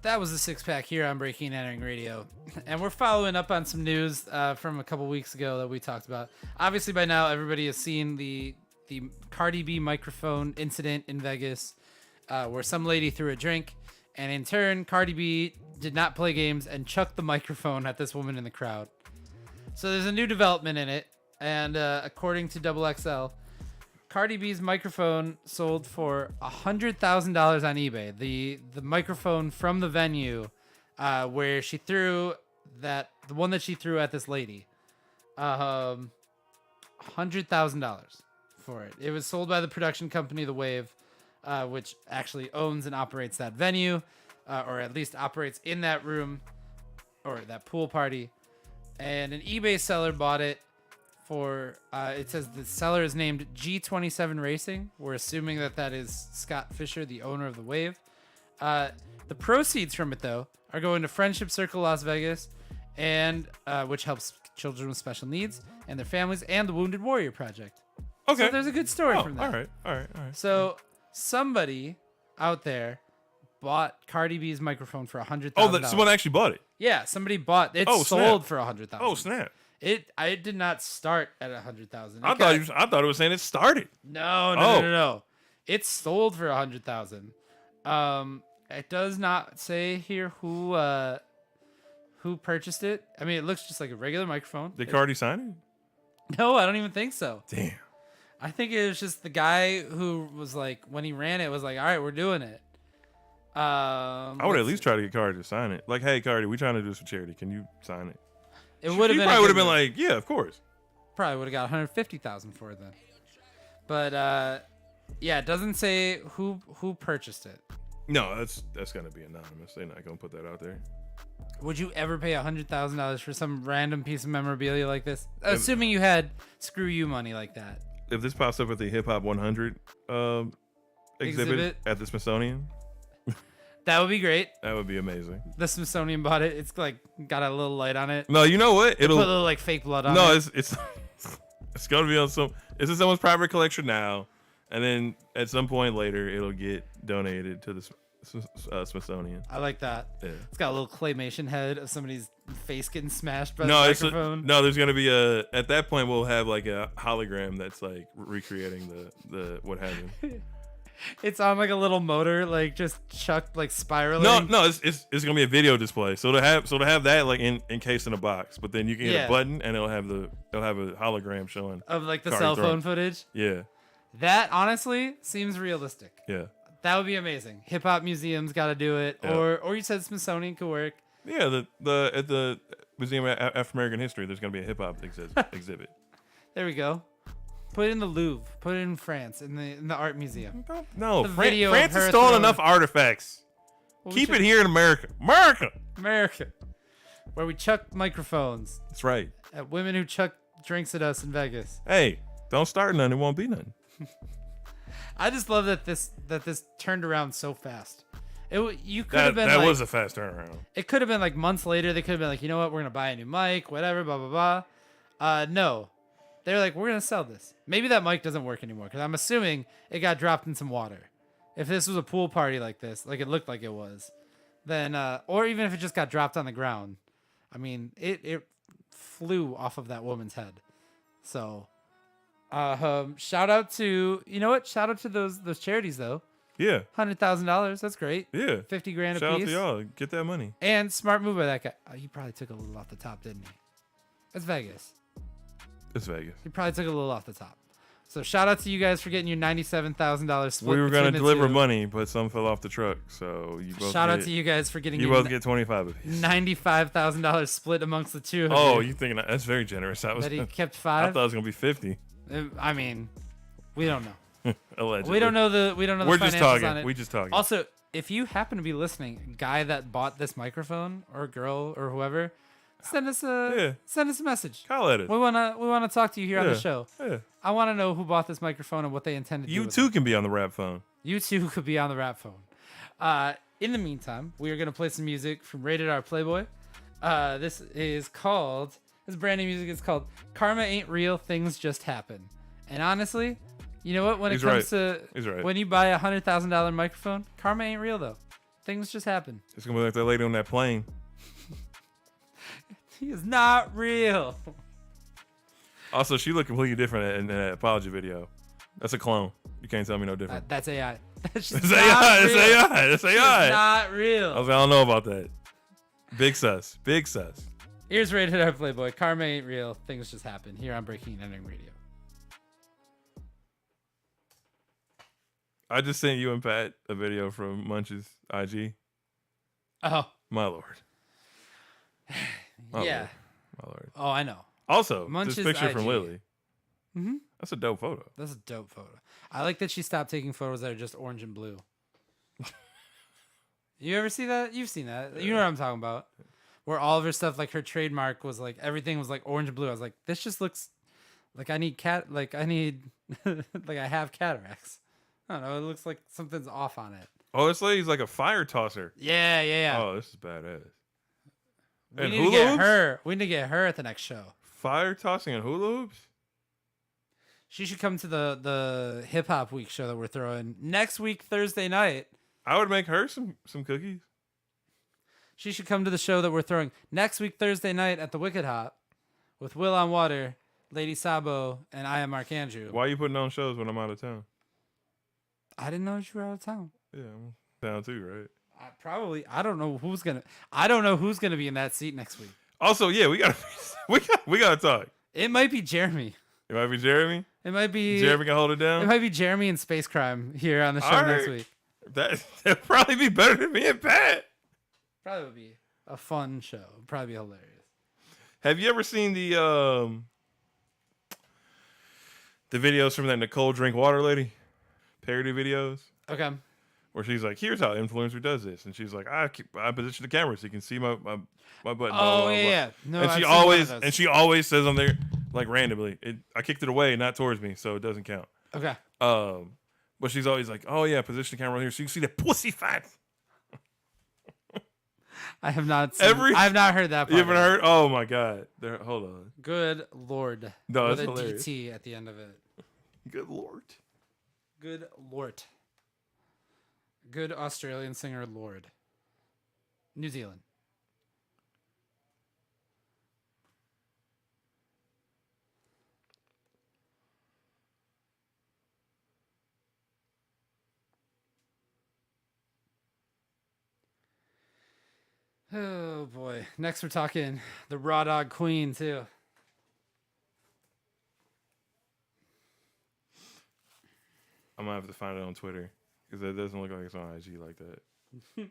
That was the Six Pack here on Breaking and Entering Radio, and we're following up on some news from a couple weeks ago that we talked about. Obviously, by now everybody has seen the Cardi B microphone incident in Vegas, where some lady threw a drink, and in turn, Cardi B did not play games and chucked the microphone at this woman in the crowd. So there's a new development in it, and according to XXL, Cardi B's microphone sold for $100,000 on eBay. The microphone from the venue where she threw the one that she threw at this lady, $100,000 for it. It was sold by the production company The Wave, which actually owns and operates that venue, or at least operates in that room or that pool party. And an eBay seller bought it for it says the seller is named G27 Racing. We're assuming that is Scott Fisher, the owner of the Wave. The proceeds from it though are going to Friendship Circle Las Vegas, and which helps children with special needs and their families, and the Wounded Warrior Project. Okay. So there's a good story Oh, from that. all right. So somebody out there bought Cardi B's microphone for $100,000. Oh, someone actually bought it. Yeah, somebody bought it. Oh, Sold snap. for $100,000. Oh, snap. It did not start at $100,000. I thought it was saying it started. No. It sold for $100,000. It does not say here who purchased it. I mean, it looks just like a regular microphone. Did Cardi sign No, I don't even think so. it? Damn. I think it was just the guy who was like, when he ran it, was like, all right, we're doing it. I would at least try to get Cardi to sign it. Like, hey, Cardi, we trying to do this for charity. Can you sign it? It would have He been. probably would have been like, yeah, of course. Probably would have got $150,000 for it then. But yeah, it doesn't say who purchased it. No, that's gonna be anonymous. They're not gonna put that out there. Would you ever pay $100,000 for some random piece of memorabilia like this? Assuming you had screw you money like that. If this pops up at the Hip Hop 100 exhibit at the Smithsonian, That would be great. that would be amazing. The Smithsonian bought it. It's like got a little light on it. No, you know what? Put a little like fake blood on No, it. it's it's gonna be on it's in someone's private collection now, and then at some point later it'll get donated to the Smithsonian. I like that. Yeah. It's got a little claymation head of somebody's face getting smashed by No, the it's microphone. no. There's gonna be at that point we'll have like a hologram that's like recreating the what happened. It's on like a little motor, like just chucked, like spiraling. No, it's gonna be a video display. So to have that like encased in a box, but then you can hit Yeah. a button and it'll have a hologram showing. Of like the Cardi cell throwing. phone footage. Yeah, That honestly seems realistic. yeah, That would be amazing. Hip hop museums got to do it, Yeah. or you said Smithsonian could work. yeah. Museum of African American History, there's gonna be a hip hop exhibit. There we go. Put it in the Louvre. Put it in France in the art museum. No, The video of France has her stolen throwing- enough artifacts. Well, Keep we it should- here in America. America, where we chuck microphones That's right. at women who chuck drinks at us in Vegas. Hey, don't start nothing. It won't be nothing. I just love that this turned around so fast. You could have That been like, was a fast turnaround. it could have been like months later. They could have been like, you know what, we're gonna buy a new mic, whatever, blah blah blah. No, they're like, we're gonna sell this. Maybe that mic doesn't work anymore because I'm assuming it got dropped in some water. If this was a pool party like this, like it looked like it was, then or even if it just got dropped on the ground, I mean, it flew off of that woman's head. So, shout out to shout out to those charities though. Yeah, $100,000, that's great. yeah. 50 grand a Shout out piece. to y'all. Get that money. And smart move by that guy. He probably took a little off the top, didn't he? It's Vegas. It's Vegas. He probably took a little off the top. So shout out to you guys for getting your $97,000 split. We were gonna between the deliver two. money, but some fell off the truck. So you both Shout out get, to you guys for getting You your both get 25 apiece. $95,000 split amongst the two. Of Oh, you. you thinking that's very generous? That was. That he kept I five. thought it was gonna be 50. I mean, we don't know. Allegedly. We don't know the We're just financials talking. on it. We just talking. Also, if you happen to be listening, guy that bought this microphone or girl or whoever, send us a message. Call at us. We wanna talk to you here on the show. Yeah. I want to know who bought this microphone and what they intended to do You with too it. can be on the rap phone. You too could be on the rap phone. In the meantime, we are gonna play some music from Rated R Playboy. This brand new music is called "Karma Ain't Real, Things Just Happen." And honestly, you know what? When it He's comes right. to He's right. when you buy $100,000 microphone, karma ain't real though. Things just happen. It's gonna be like that lady on that plane. He is not real. Also, she looked completely different in that apology video. That's a clone. You can't tell me no different. That's AI. That's It's AI. It's AI. It's AI. Not I real. was like, I don't know about that. Big sus. Big sus. Here's Rated R Playboy. Karma ain't real. Things just happen. Here on Breaking and Entering Radio. I just sent you and Pat a video from Munch's IG. Oh, My lord. My yeah. Lord. My lord. Oh, I know. Also, Munch's this picture from IG. Lily. Mhm. That's a dope photo. That's a dope photo. I like that she stopped taking photos that are just orange and blue. You ever see that? You've seen that. You know what I'm talking about. Where all of her stuff, like her trademark was like, everything was like orange and blue. I was like, this just looks like I need like I have cataracts. I don't know. It looks like something's off on it. Oh, this lady's like a fire tosser. Yeah. Oh, this is badass. We And need to hula get hoops? her. We need to get her at the next show. Fire tossing and hula hoops? She should come to the hip hop week show that we're throwing next week, Thursday night. I would make her some cookies. She should come to the show that we're throwing next week, Thursday night at the Wicked Hop with Will on Water, Lady Sabo, and I am Mark Andrew. Why are you putting on shows when I'm out of town? I didn't know you were out of town. Yeah, I'm down too, right? I don't know who's gonna be in that seat next week. Also, yeah, we gotta talk. It might be Jeremy. It might be Jeremy. It might be Jeremy can hold it down. It might be Jeremy and Space Crime here on the show All next right. week. That'd probably be better than me and Pat. Probably would be a fun show. It'd probably be hilarious. Have you ever seen the videos from that Nicole Drink Water lady? Parody videos? Okay. Where she's like, here's how influencer does this. And she's like, I position the camera so you can see my button. Oh, blah, blah, yeah. blah. No, and I've she seen one of always those. says on there, like randomly, I kicked it away, not towards me, so it doesn't count. Okay. But she's always like, oh yeah, position the camera here so you can see the pussy fat. I have not seen, Every- I have not heard that part. You haven't heard? Oh my god. Hold on. Good Lord. No, with that's a hilarious. DT at the end of it. Good lord. Good Lord. Good Australian singer Lord. New Zealand. Oh boy. Next we're talking the Raw Dog Queen too. I'm gonna have to find it on Twitter because it doesn't look like it's on IG like that.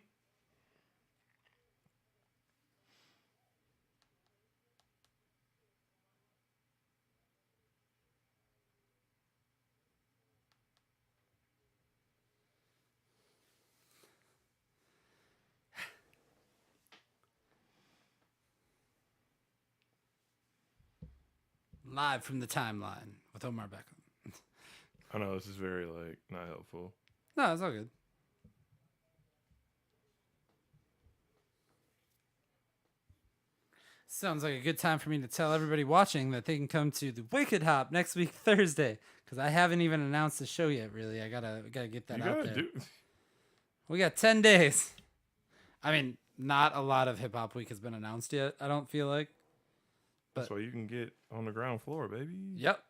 Live from the timeline with Omar Beckham. I know this is very like not helpful. No, it's all good. Sounds like a good time for me to tell everybody watching that they can come to the Wicked Hop next week, Thursday, because I haven't even announced the show yet, really. I gotta get that You out gotta there. do. We got 10 days. I mean, not a lot of Hip Hop Week has been announced yet, I don't feel like. That's why you can get on the ground floor, baby. Yep.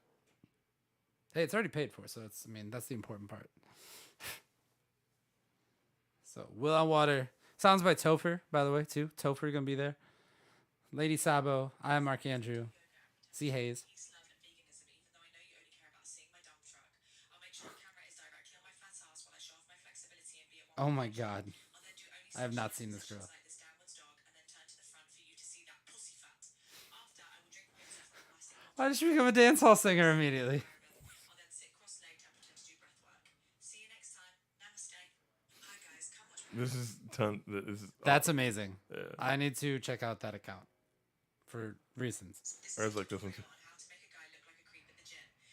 Hey, it's already paid for, so that's the important part. So, Will on Water. Sounds by Topher, by the way, too. Topher gonna be there. Lady Sabo. I am Mark Andrew. C. Hayes. Oh my god. I have not seen this girl. Why did she become a dance hall singer immediately? This is This is That's amazing. Yeah. I need to check out that account for reasons. I was like this one too.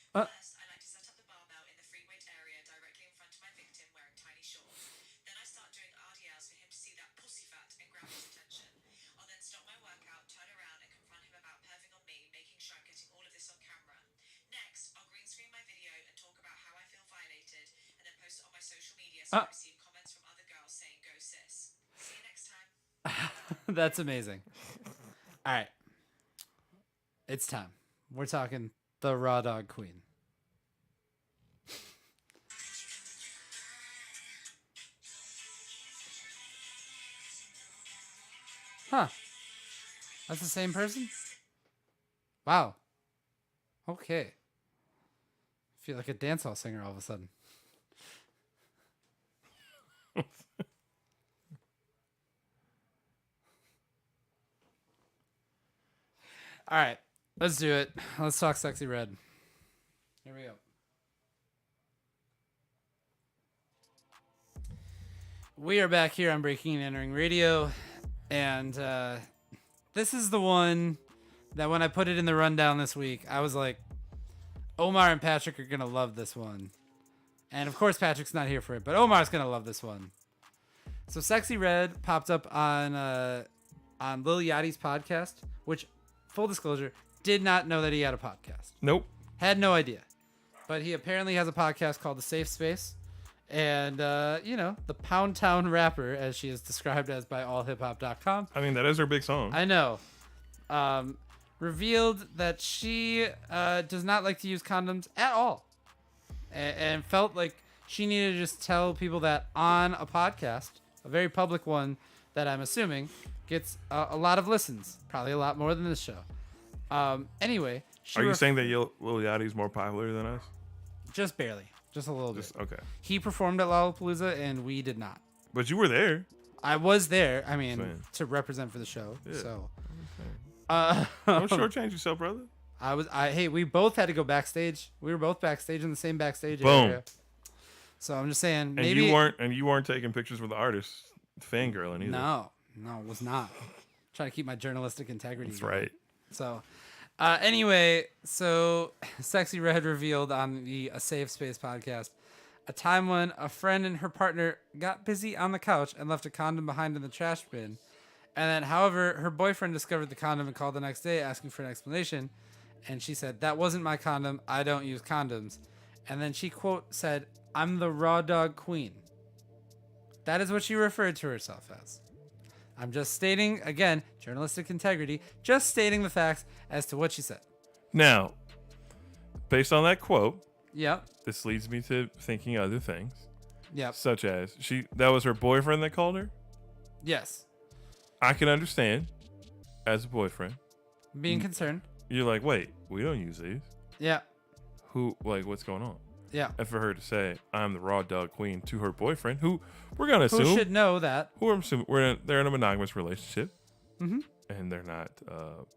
First, I like to set up the barbell in the free weight area directly in front of my victim wearing tiny shorts. Then I start doing RDLs for him to see that pussy fat and grab his attention. I'll then stop my workout, turn around and confront him about perving on me, making sure I'm getting all of this on camera. Next, I'll green screen my video and talk about how I feel violated, and then post it on my social media so I receive comments from other girls saying go sis. See you next time. That's amazing. All right. It's time. We're talking the Raw Dog Queen. Huh. That's the same person? Wow. Okay. Feel like a dancehall singer all of a sudden. All right. Let's do it. Let's talk Sexy Red. Here we go. We are back here on Breaking and Entering Radio, and this is the one that when I put it in the rundown this week, I was like, Omar and Patrick are going to love this one. And of course, Patrick's not here for it, but Omar's going to love this one. So Sexy Red popped up on Lil Yachty's podcast, which, full disclosure, did not know that he had a podcast. Nope. Had no idea. But he apparently has a podcast called The Safe Space. And, the Pound Town rapper, as she is described as by allhiphop.com. I mean, that is her big song. I know. Revealed that she does not like to use condoms at all. And felt like she needed to just tell people that on a podcast, a very public one that I'm assuming gets a lot of listens. Probably a lot more than this show. Anyway. Are you saying that Lil Yachty's more popular than us? Just barely. Just a little bit. Okay. He performed at Lollapalooza and we did not. But you were there. I was there. I mean, Same. to represent for the show. Yeah. So, Don't shortchange yourself, brother. hey, we both had to go backstage. We were both backstage in the same backstage Boom. area. So I'm just saying, And maybe you weren't taking pictures with the artist, fangirling either. No, it was not. Trying to keep my journalistic integrity. That's going. right. So, anyway, so Sexy Red revealed on the A Safe Space podcast a time when a friend and her partner got busy on the couch and left a condom behind in the trash bin. And then, however, her boyfriend discovered the condom and called the next day asking for an explanation. And she said, "That wasn't my condom. I don't use condoms." And then she, quote, said, "I'm the Raw Dog Queen." That is what she referred to herself as. I'm just stating, again, journalistic integrity, just stating the facts as to what she said. Now, based on that quote, Yep. this leads me to thinking other things, Yep. such as that was her boyfriend that called her. Yes. I can understand as a boyfriend. Being concerned. You're like, wait, we don't use these. Yeah. What's going on? Yeah. And for her to say, I'm the Raw Dog Queen to her boyfriend, who we're going to assume. Who should know that? They're in a monogamous relationship. Mm-hmm. And they're not.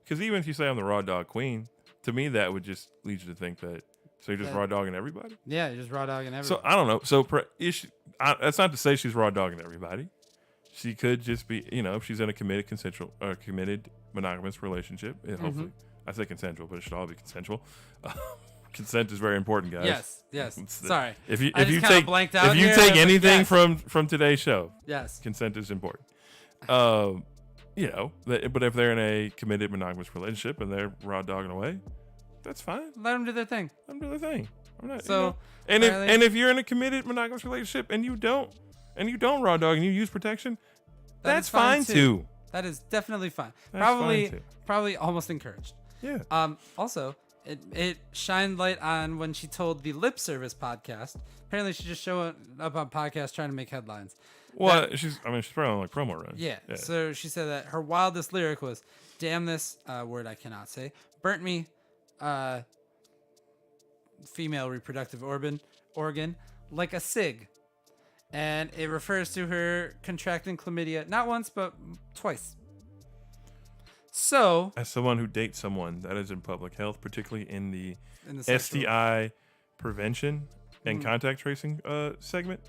Because even if you say I'm the Raw Dog Queen, to me, that would just lead you to think that. So you're just raw dogging everybody? Yeah, you're just raw dogging everybody. So I don't know. So that's not to say she's raw dogging everybody. She could just be, if she's in a committed monogamous relationship, hopefully I say consensual, but it should all be consensual. Consent is very important, guys. Yes. It's the- Sorry. If you I if just you kinda take blanked out if you here. take I was like, anything yes. from today's show, Yes. consent is important. You know, but if they're in a committed monogamous relationship and they're raw dogging away, that's fine. Let them do their thing. I'm doing the thing. I'm not. So, you know. And apparently- if you're in a committed monogamous relationship and you don't raw dog and you use protection, That that's is fine, fine too. too. That is definitely fine. That's Probably fine, too. probably almost encouraged. Yeah. Also, it shined light on when she told the Lip Service podcast. Apparently, she's just showing up on podcasts trying to make headlines. Well, she's probably on like promo run. Yeah. So she said that her wildest lyric was, "Damn this word I cannot say, burnt me, female reproductive organ like a cig," and it refers to her contracting chlamydia not once but twice. So As someone who dates someone that is in public health, particularly in the in the sexual- STI prevention and Mm-hmm. contact tracing segment,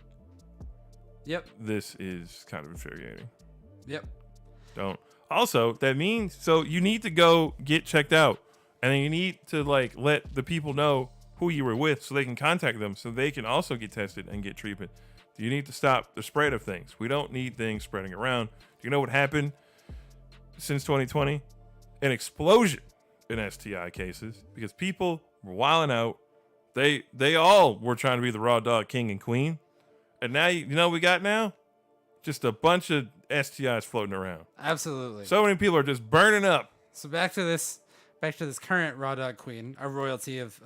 Yep. this is kind of infuriating. Yep. Don't. Also, that means so you need to go get checked out, and then you need to like let the people know who you were with so they can contact them so they can also get tested and get treatment. You need to stop the spread of things. We don't need things spreading around. Do you know what happened since 2020? An explosion in STI cases because people were wilding out. They all were trying to be the raw dog king and queen. And now you know what we got now? Just a bunch of STIs floating around. Absolutely. So many people are just burning up. So back to this current raw dog queen, our royalty of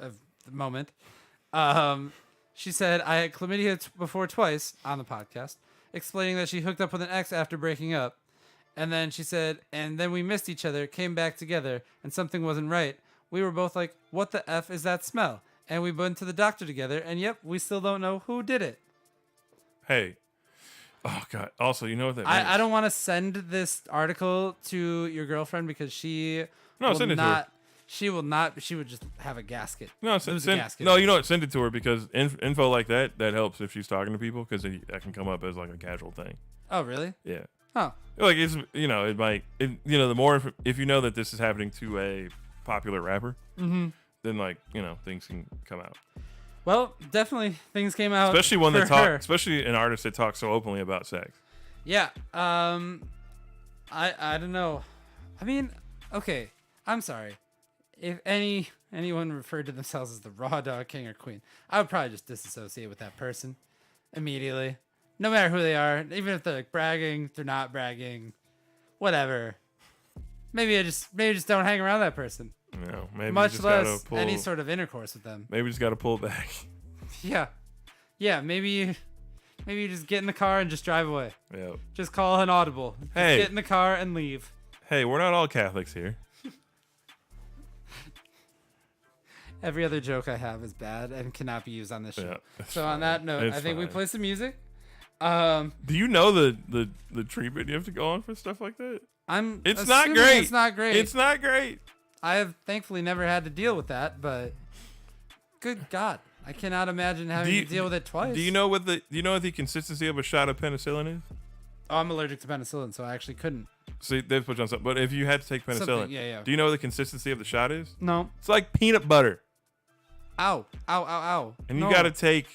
the moment. She said, "I had chlamydia before twice" on the podcast, explaining that she hooked up with an ex after breaking up. And then she said, "And then we missed each other, came back together, and something wasn't right. We were both like, what the F is that smell? And we went to the doctor together, and yep, we still don't know who did it." Hey. Oh, God. Also, you know what that means? I don't want to send this article to your girlfriend because she No, will send it to her. not. She will not. She would just have a gasket. No, Lose a send, gasket. no, you know what? Send it to her because info like that helps if she's talking to people because that can come up as like a casual thing. Oh, really? Yeah. Oh, Like it's it might the more if you know that this is happening to a popular rapper, then like things can come out. well, definitely things came out. Especially one that for her. especially an artist that talks so openly about sex. Yeah. I don't know. I mean, okay. I'm sorry. If anyone referred to themselves as the raw dog king or queen, I would probably just disassociate with that person immediately. No matter who they are, even if they're like bragging, they're not bragging, whatever. Maybe just don't hang around that person. Maybe Much you just gotta less pull, any sort of intercourse with them. maybe you just got to pull back. Yeah. Maybe you just get in the car and just drive away. Yeah. Just call an audible. Just Hey. get in the car and leave. Hey, we're not all Catholics here. Every other joke I have is bad and cannot be used on this show. Yeah, So on that note, It's I think we fine. play some music. Do you know the treatment you have to go on for stuff like that? I'm It's not assuming great. It's not great. It's not great. I have thankfully never had to deal with that, but good God, I cannot imagine having to deal with it twice. Do you know what the consistency of a shot of penicillin is? Oh, I'm allergic to penicillin, so I actually couldn't. See, they've put you on something. But if you had to take penicillin, Something, yeah. do you know what the consistency of the shot is? No. It's like peanut butter, Ow. Ow, ow, ow. and No. you got to take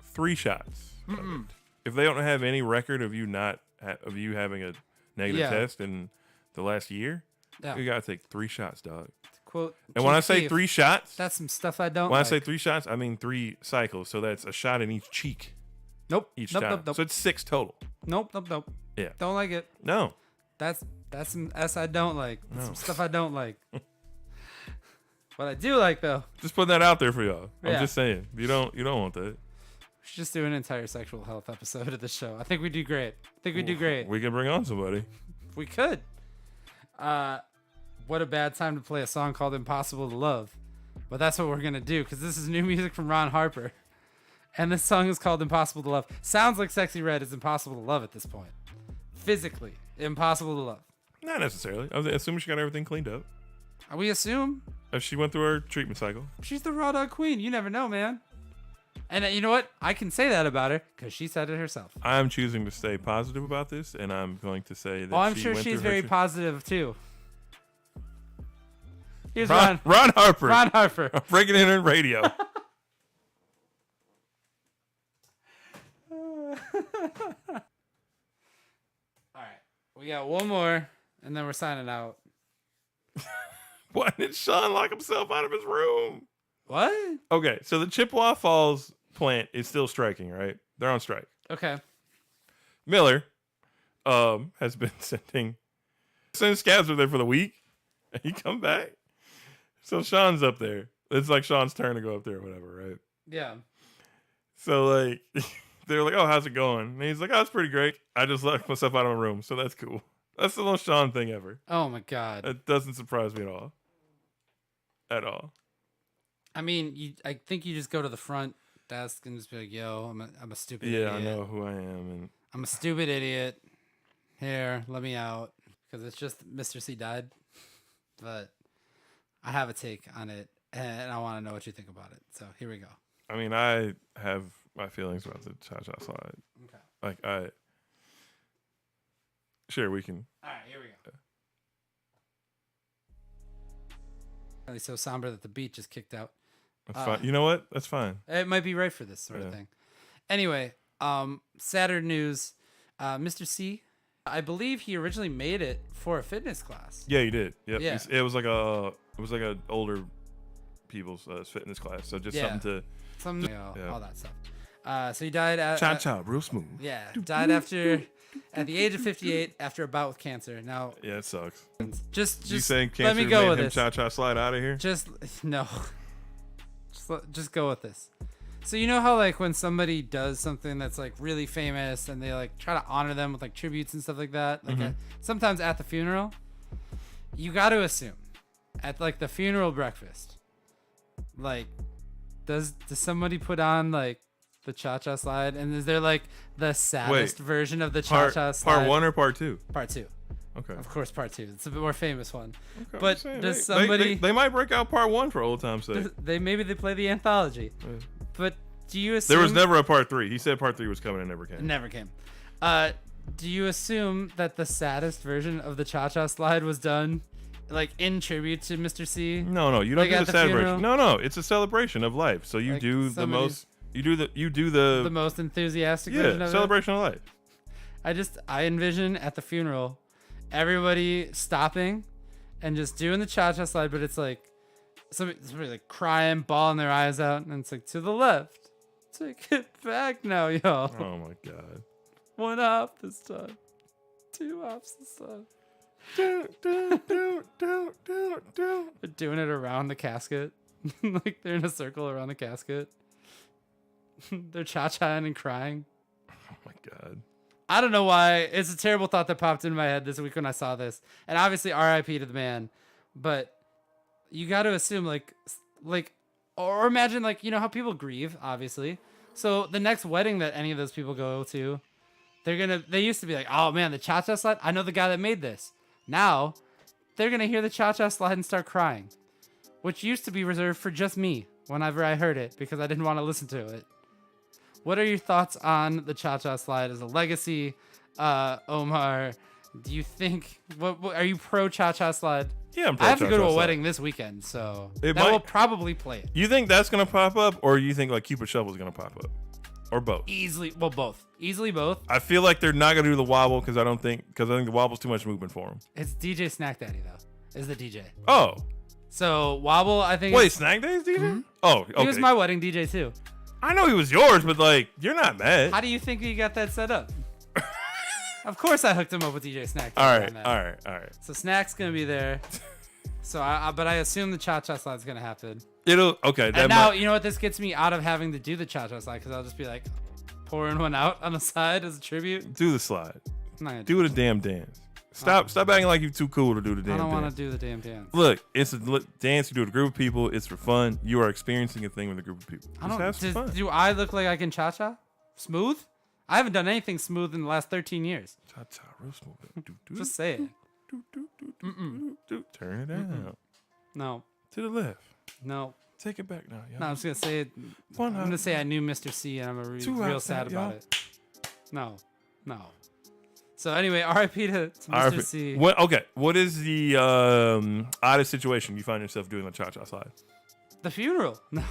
3 shots. of it. If they don't have any record of you of you having a negative Yeah. test in the last year, Yeah. you got to take 3 shots, dog. Quote. And when I Chief say Keef, 3 shots, that's some stuff I don't when like. I say 3 shots, I mean 3 cycles. So that's a shot in each cheek Nope. each nope, time. Nope, nope, So it's 6 total. nope. Yeah. Don't like it. No. That's some S I don't like. That's No. some stuff I don't like. What I do like though, Just putting that out there for y'all. I'm Yeah. just saying. You don't want that. we should just do an entire sexual health episode of the show. I think we do great. We can bring on somebody. We could. What a bad time to play a song called "Impossible to Love," but that's what we're gonna do because this is new music from Ron Harper, and this song is called "Impossible to Love." Sounds like Sexy Red is impossible to love at this point. Physically impossible to love. Not necessarily. I was assuming she got everything cleaned up. We assume If she went through her treatment cycle. she's the raw dog queen. You never know, man. And you know what? I can say that about her because she said it herself. I'm choosing to stay positive about this, and I'm going to say that Oh, I'm she sure went she's through her very positive too. Here's Ron. Ron Harper. Ron Harper. Breaking Internet Radio. All right, we got one more, and then we're signing out. Why did Sean lock himself out of his room? What? Okay, so the Chippewa Falls plant is still striking, right? They're on strike. Okay. Miller has been sending scabs over there for the week, and he come back. So Sean's up there. It's like Sean's turn to go up there or whatever, right? Yeah. So like they're like, "Oh, how's it going?" And he's like, "Oh, it's pretty great. I just locked myself out of my room, so that's cool." That's the most Sean thing ever. Oh my God. It doesn't surprise me at all. At all. I mean, I think you just go to the front desk and just be like, "Yo, I'm a stupid Yeah, idiot. I know who I am, and I'm a stupid idiot. Here, let me out." Because it's just Mr. C died. But I have a take on it, and I want to know what you think about it. So here we go. I mean, I have my feelings about the cha-cha slide. Okay. Like, sure, we can. All right, here we go. Really so somber that the beat just kicked out. That's fine. You know what? That's fine. It might be right for this sort of thing. Anyway, sadder news. Mr. C, I believe he originally made it for a fitness class. Yeah, you did. Yep. Yeah. It was like a older people's fitness class. So just Yeah. something to All that stuff. So he died at cha-cha, real smooth. yeah, died at the age of 58 after a bout with cancer. Now, Yeah, it sucks. just You saying let cancer me go made with him this. cha-cha slide out of here? Just no. Just go with this. So you know how like when somebody does something that's like really famous and they like try to honor them with like tributes and stuff like that, like sometimes at the funeral, you got to assume at like the funeral breakfast, like does somebody put on like the cha-cha slide, and is there like the saddest version of the cha-cha slide? Part 1 or part 2? Part 2. Okay. Of course, part 2. It's a bit more famous one. I'm But saying, does they- somebody they might break out part 1 for old time's sake. maybe they play the anthology. But do you assume There was never a part 3. He said part 3 was coming and never came. It never came. Do you assume that the saddest version of the cha-cha slide was done like in tribute to Mr. C? No, you don't Like do at the the celebration. funeral? No, it's a celebration of life. So you Like do the somebody's- most. You do the The most enthusiastic version yeah of celebration of life. it? I envision at the funeral everybody stopping and just doing the cha-cha slide, but it's like somebody like crying, bawling their eyes out, and it's like to the left. Take it back now, y'all. Oh my god. 1 off this time. 2 offs this time. do. They're doing it around the casket. Like they're in a circle around the casket. They're cha-chaing and crying. Oh my god. I don't know why. It's a terrible thought that popped into my head this week when I saw this. And obviously RIP to the man. But you got to assume like, or imagine like, you know how people grieve, obviously. So the next wedding that any of those people go to, they used to be like, oh man, the cha-cha slide. I know the guy that made this. Now they're going to hear the cha-cha slide and start crying, which used to be reserved for just me whenever I heard it because I didn't want to listen to it. What are your thoughts on the cha-cha slide as a legacy, Omar? Do you think what are you pro cha-cha slide? Yeah, I'm I have to go to pro-cha-cha a slide. wedding this weekend, so It that will might- probably play it You think that's gonna pop up, or you think like Cupid Shuffle is gonna pop up, or both? easily. Well, both. Easily both. I feel like they're not gonna do the wobble because I think the wobble's too much movement for them. It's DJ Snack Daddy though. Is the DJ. Oh, So Wobble, I think. wait, Snack Days DJ? Oh, okay. He was my wedding DJ too. I know he was yours, but like you're not mad. How do you think he got that set up? Of course, I hooked him up with DJ Snack. All Daddy right, on that. all right. So Snack's gonna be there. So but I assume the cha-cha slide's gonna happen. It'll okay. And now you know what this gets me out of having to do the cha-cha slide because I'll just be like pouring one out on the side as a tribute. do the slide. I'm not gonna Do the damn dance. Stop acting like you're too cool to do the damn I don't dance. want to do the damn dance. Look, it's a dance you do with a group of people. It's for fun. You are experiencing a thing with a group of people. I Just don't. have some fun. Do I look like I can cha-cha? Smooth? I haven't done anything smooth in the last 13 years. Cha-cha, real smooth. Do, do, Just say it. do, do, do, do, do. Turn it out. No. To the left. No. Take it back now, y'all. No, I'm just gonna say it. One I'm hop. gonna say I knew Mr. C and I'm Two real hops sad out, about y'all. it. No. No. So anyway, R.I.P. to Mr. C. What is the oddest situation you find yourself doing on Cha-Cha Slide? The funeral. No.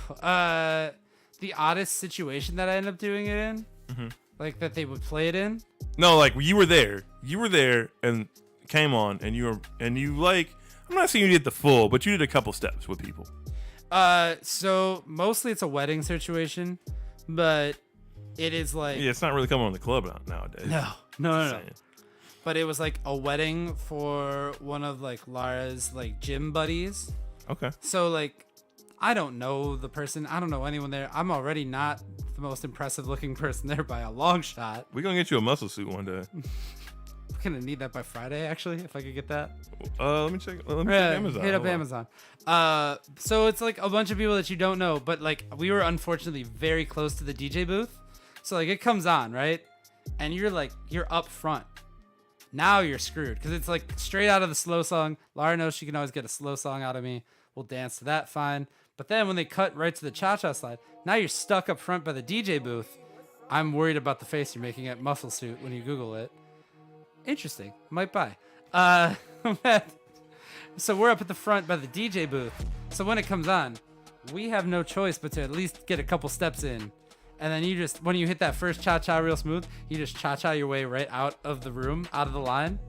The oddest situation that I ended up doing it in, like that they would play it in. No, like you were there and came on, and you like. I'm not saying you did the full, but you did a couple steps with people. So mostly it's a wedding situation, but it is like Yeah, it's not really coming on the club nowadays. no. Saying. But it was like a wedding for one of like Lara's like gym buddies. Okay. So like, I don't know the person. I don't know anyone there. I'm already not the most impressive looking person there by a long shot. We're gonna get you a muscle suit one day. I'm gonna need that by Friday, actually, if I could get that. Let me check. Let me check Yeah, Amazon. hit up Hold on. Amazon. So it's like a bunch of people that you don't know, but like we were unfortunately very close to the DJ booth. So like it comes on, right? And you're up front. Now you're screwed because it's like straight out of the slow song. Lara knows she can always get a slow song out of me. We'll dance to that fine. But then when they cut right to the cha-cha slide, now you're stuck up front by the DJ booth. I'm worried about the face you're making at Muscle Suit when you Google it. Interesting. Might buy. So we're up at the front by the DJ booth. So when it comes on, we have no choice but to at least get a couple steps in. And then you just, when you hit that first cha-cha real smooth, you just cha-cha your way right out of the room, out of the line.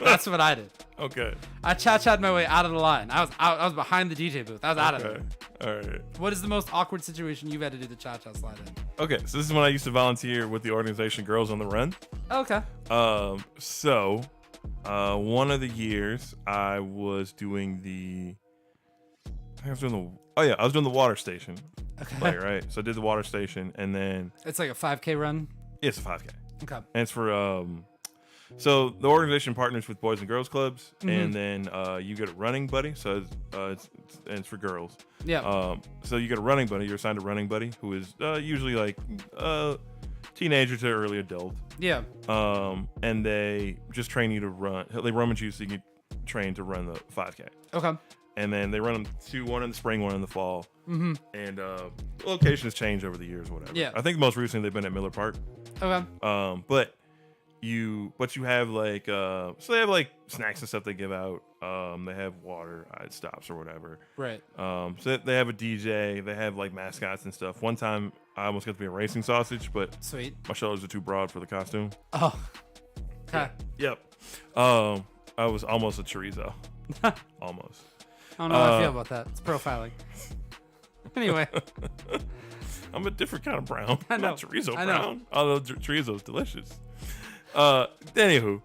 That's what I did. Okay. I cha-cha'd my way out of the line. I was behind the DJ booth. I was out of there. All right. What is the most awkward situation you've had to do the cha-cha slide in? Okay. So this is when I used to volunteer with the organization Girls on the Run. Okay. So one of the years I was doing I was doing the water station. Okay. Play, right? So I did the water station, and then It's like a 5K run. it's a 5K. Okay. And it's for so the organization partners with Boys and Girls Clubs, and then you get a running buddy. So it's for girls. Yeah. So you get a running buddy. You're assigned a running buddy who is usually like teenager to early adult. Yeah. And they just train you to run. They rummage you so you get trained to run the 5K. Okay. And then they run them one in the spring, one in the fall. Mm-hmm. And location has changed over the years, whatever. Yeah. I think most recently they've been at Miller Park. Okay. But you have like so they have like snacks and stuff they give out. They have water stops or whatever. Right. So they have a DJ. They have like mascots and stuff. One time I almost got to be a racing sausage, but Sweet. my shoulders are too broad for the costume. Oh. Okay. Yep. I was almost a chorizo. Almost. I don't know how I feel about that. It's profiling. Anyway. I'm a different kind of brown. I know. Not chorizo I know. brown. Although chorizo's delicious. Anywho.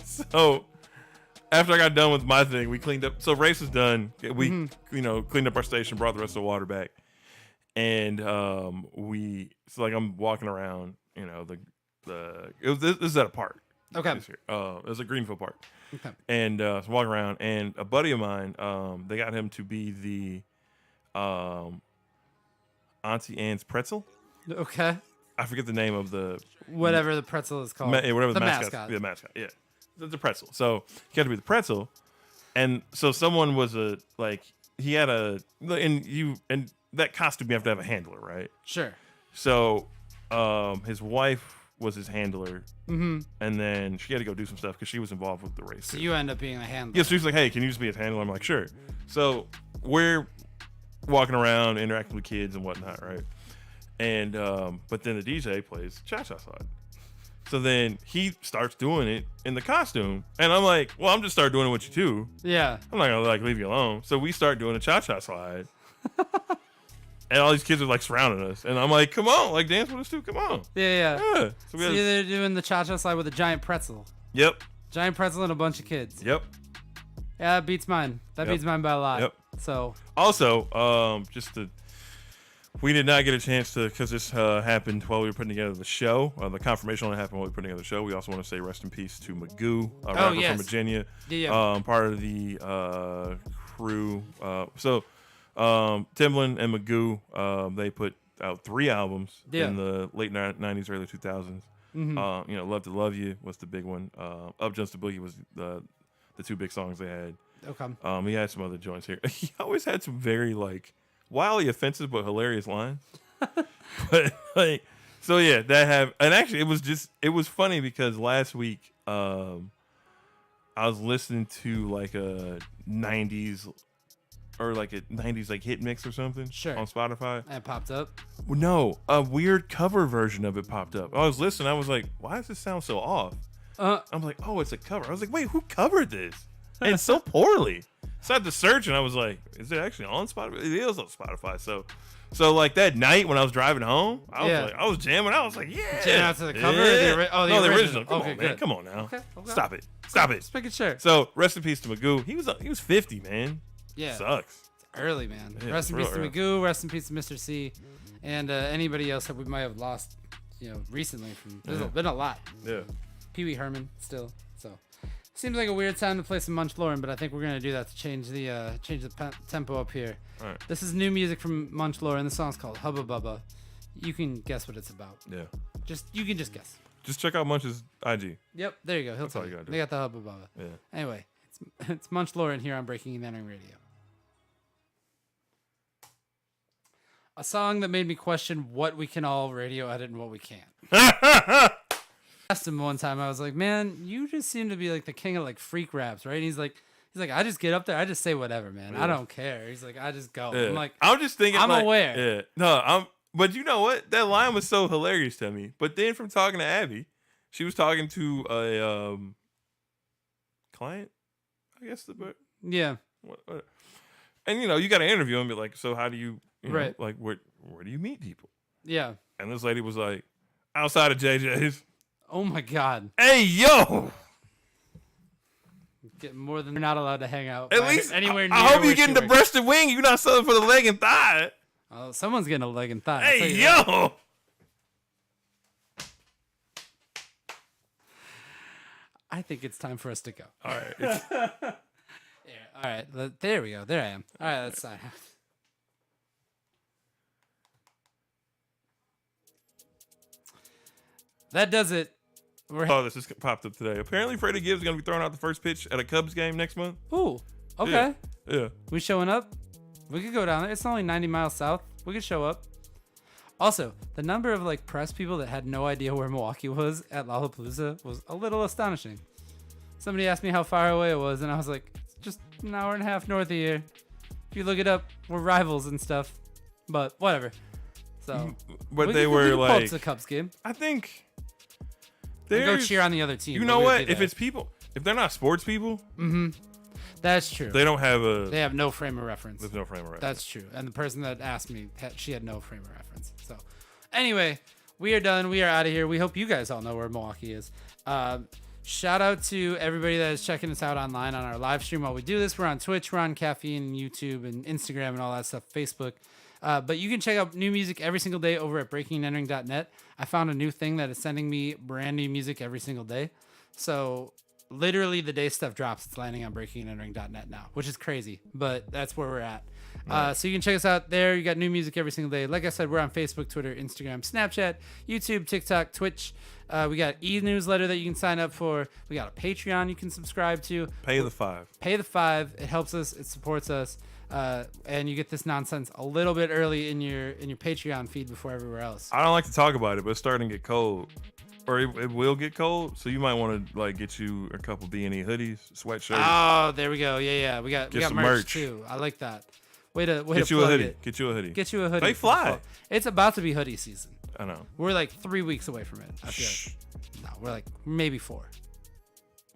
So after I got done with my thing, we cleaned up. So race is done. We, cleaned up our station, brought the rest of the water back. And so like I'm walking around, this is at a park. Okay. It was a Greenfield Park. Okay. And so I'm walking around, and a buddy of mine, they got him to be the Auntie Anne's pretzel. Okay. I forget the name of the Whatever the pretzel is called. whatever the mascot. mascot. Yeah, mascot. Yeah, the pretzel. So he had to be the pretzel, and so someone was he had and that costume you have to have a handler, right? Sure. So his wife was his handler, and then she had to go do some stuff because she was involved with the race. So you end up being the handler. Yeah, so he's like, hey, can you just be his handler? I'm like, sure. So we're walking around, interacting with kids and whatnot, right? And but then the DJ plays Cha-Cha Slide. So then he starts doing it in the costume, and I'm like, well, I'm just start doing it with you too. Yeah. I'm not gonna leave you alone. So we start doing a Cha-Cha Slide. And all these kids are like surrounding us, and I'm like, "Come on, dance with us too! Come on!" Yeah. Yeah. So they're doing the cha-cha slide with a giant pretzel. Yep. Giant pretzel and a bunch of kids. Yep. Yeah, that beats mine. That beats mine by a lot. Yep. So. Also, we did not get a chance to, because this happened while we were putting together the show. The confirmation only happened while we were putting together the show. We also want to say rest in peace to Magoo, a rapper from Virginia. Yeah. Part of the crew. Timbaland and Magoo, they put out 3 albums in the late 90s, early 2000s. Love to Love You was the big one. Up Just a Boogie was the 2 big songs they had. Okay. He had some other joints here. He always had some very wildly offensive but hilarious lines. But So yeah, that have, and actually it was funny because last week I was listening to like a 90s or like a 90s like hit mix or something Sure. on Spotify. And it popped up. No, a weird cover version of it popped up. I was listening, I was like, why does this sound so off? I'm like, oh, it's a cover. I was like, wait, who covered this? And so poorly. So I had to search and I was like, is it actually on Spotify? It is on Spotify. So like that night when I was driving home, I was jamming. I was like, yeah. Jamming out to the cover? Yeah. The the original. original. Come Okay, on, man. good. Come on now. Okay. Stop it. Stop it. Just making sure. So rest in peace to Magoo. He was 50, man. Yeah. Sucks. Early, man. Yeah, Rest in it's peace to real Magoo. Rest in peace to Mr. C. And anybody else that we might have lost, recently from. There's been a lot. Yeah. Pee Wee Herman still. So seems like a weird time to play some Munch Lauren, but I think we're gonna do that to change the tempo up here. All right. This is new music from Munch Lauren. The song's called Hubba Bubba. You can guess what it's about. Yeah. You can just guess. Just check out Munch's IG. Yep, there you go. He'll tell all you. you gotta do. They got the Hubba Bubba. Yeah. Anyway, it's Munch Lauren here on Breaking and Entering Radio. A song that made me question what we can all radio edit and what we can't. Asked him one time, I was like, man, you just seem to be like the king of like freak raps, right? And he's like, I just get up there, I just say whatever, man. I don't care. He's like, I just go. Yeah. I'm like, I'm just thinking. I'm like, aware. Yeah. No, but you know what? That line was so hilarious to me. But then from talking to Abby, she was talking to a client, I guess. yeah, What? And you got to interview him. Be like, so how do you know, Right. like where do you meet people? yeah. And this lady was like, outside of JJ's. Oh my God. Hey yo. Getting more than you're not allowed to hang out. At least anywhere near. I hope where you're getting she the works. breast and wing. You're not selling for the leg and thigh. Oh, someone's getting a leg and thigh. I'll tell Hey you that. yo. I think it's time for us to go. All right. Yeah, all right. There we go. There I am. All right, let's sign out. That does it. This just popped up today. Apparently, Freddie Gibbs is going to be throwing out the first pitch at a Cubs game next month. Ooh. Okay. Yeah. We showing up? We could go down there. It's only 90 miles south. We could show up. Also, the number of like press people that had no idea where Milwaukee was at Lollapalooza was a little astonishing. Somebody asked me how far away it was, and I was like, it's just an hour and a half north of here. If you look it up, we're rivals and stuff. But whatever. So, But we they could- we were could pull up like, to the Cubs game. I think. And go there's- cheer on the other team. You but know we would what? do If that. it's people, if they're not sports people, That's true. they don't have a. They have no frame of reference. There's no frame of reference. That's true. And the person that asked me, she had no frame of reference. So, anyway, we are done. We are out of here. We hope you guys all know where Milwaukee is. Shout out to everybody that is checking us out online on our live stream while we do this. We're on Twitch, we're on Caffeine, YouTube, and Instagram, and all that stuff, Facebook. But you can check out new music every single day over at breakingandentering.net. I found a new thing that is sending me brand new music every single day. So literally the day stuff drops, it's landing on breakingandentering.net now, which is crazy, but that's where we're at. So you can check us out there. You got new music every single day. Like I said, we're on Facebook, Twitter, Instagram, Snapchat, YouTube, TikTok, Twitch. We got e-newsletter that you can sign up for. We got a Patreon you can subscribe to. Pay the $5. Pay the $5. It helps us. It supports us. And you get this nonsense a little bit early in your Patreon feed before everywhere else. I don't like to talk about it, but it's starting to get cold, or it will get cold. So you might want to like get you a couple B&E hoodies, sweatshirts. Oh, there we go. Yeah. We got some merch, merch. too. I like that. Way to get you a plug hoodie. it. Get you a hoodie. Get you a hoodie. They for the fly. fall. It's about to be hoodie season. I know. We're like 3 weeks away from it. I feel Shh. like. No, we're like maybe 4.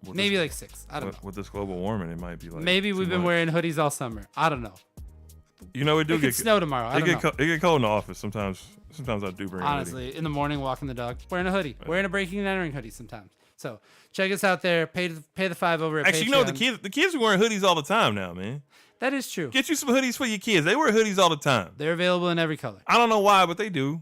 With Maybe this, like 6. I don't know. with this global warming, it might be like. Maybe too we've been much. wearing hoodies all summer. I don't know. You know, it do It could get snow tomorrow. I It don't get know. it get cold in the office sometimes. Sometimes I do bring a hoodie. Honestly, in the morning, walking the dog, wearing a hoodie, wearing a Breaking and Entering hoodie sometimes. So check us out there. Pay the $5 over at Actually, Patreon. you know the kids are wearing hoodies all the time now, man. That is true. Get you some hoodies for your kids. They wear hoodies all the time. They're available in every color. I don't know why, but they do.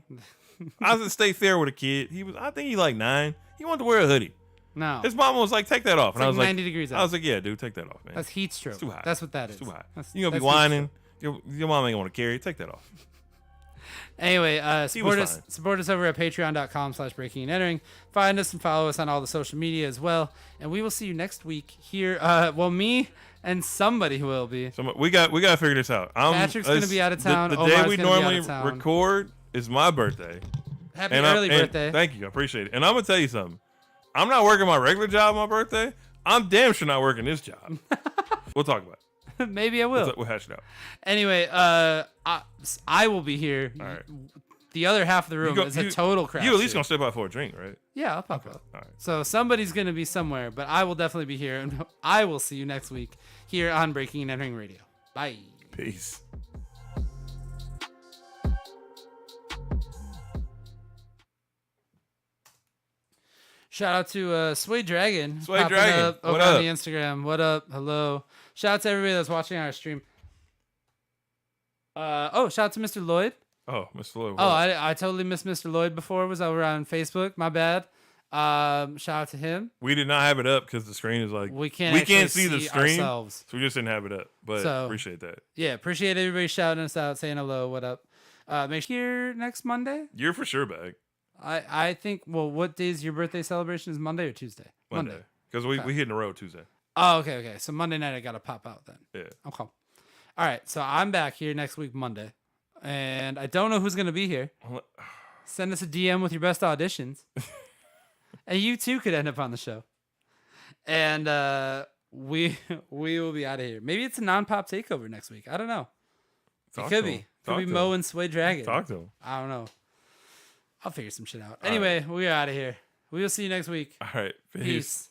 I was at State Fair with a kid. I think he like 9. He wanted to wear a hoodie. No, His mama was like, "Take that off," and like I was like, 90 degrees out. I was like, "Yeah, dude, take that off, man. that's heat stroke. It's too hot. That's what that is. It's too hot. That's- You gonna be that's heat whining? Your mama ain't gonna carry it. Take that off." Anyway, He was fine. support us over at patreon.com/breaking and entering. Find us and follow us on all the social media as well. And we will see you next week here. Well, me and somebody will be. So we got to figure this out. Patrick's gonna be out of town. The Omar's day we gonna be out normally of town. record is my birthday. Happy early birthday. Thank you. I appreciate it. And I'm going to tell you something. I'm not working my regular job on my birthday. I'm damn sure not working this job. We'll talk about it. Maybe I will. We'll hash it out. Anyway, I will be here. All right. The other half of the room is a total crap. You at least going to step out for a drink, right? Yeah, I'll pop up. All right. So somebody's going to be somewhere, but I will definitely be here. And I will see you next week here on Breaking and Entering Radio. Bye. Peace. Shout out to Sway Dragon. Sway popping Dragon. up over What on up? the Instagram. What up? Hello. Shout out to everybody that's watching our stream. Shout out to Mr. Lloyd. Oh, Mr. Lloyd. Oh, I totally missed Mr. Lloyd before. Was over on Facebook. My bad. Shout out to him. We did not have it up because the screen is like We can't actually see the screen, ourselves. so we just didn't have it up. But So- appreciate that. Yeah, appreciate everybody shouting us out, saying hello, what up. Make sure you're next Monday. You're for sure back I think. Well, what day is your birthday celebration? Is Monday or Tuesday? Monday because we hit in a row Tuesday. Oh, okay. So Monday night I gotta pop out then. Yeah. Okay. All right. So I'm back here next week Monday, and I don't know who's gonna be here. Send us a DM with your best auditions, and you too could end up on the show. And we will be out of here. Maybe it's a non-pop takeover next week. I don't know. Talk Could to be. him. Could Talk be to Mo him. and Sway Dragon. Talk to him. I don't know. I'll figure some shit out. Anyway, we're out of here. We will see you next week. All right. Peace. Peace.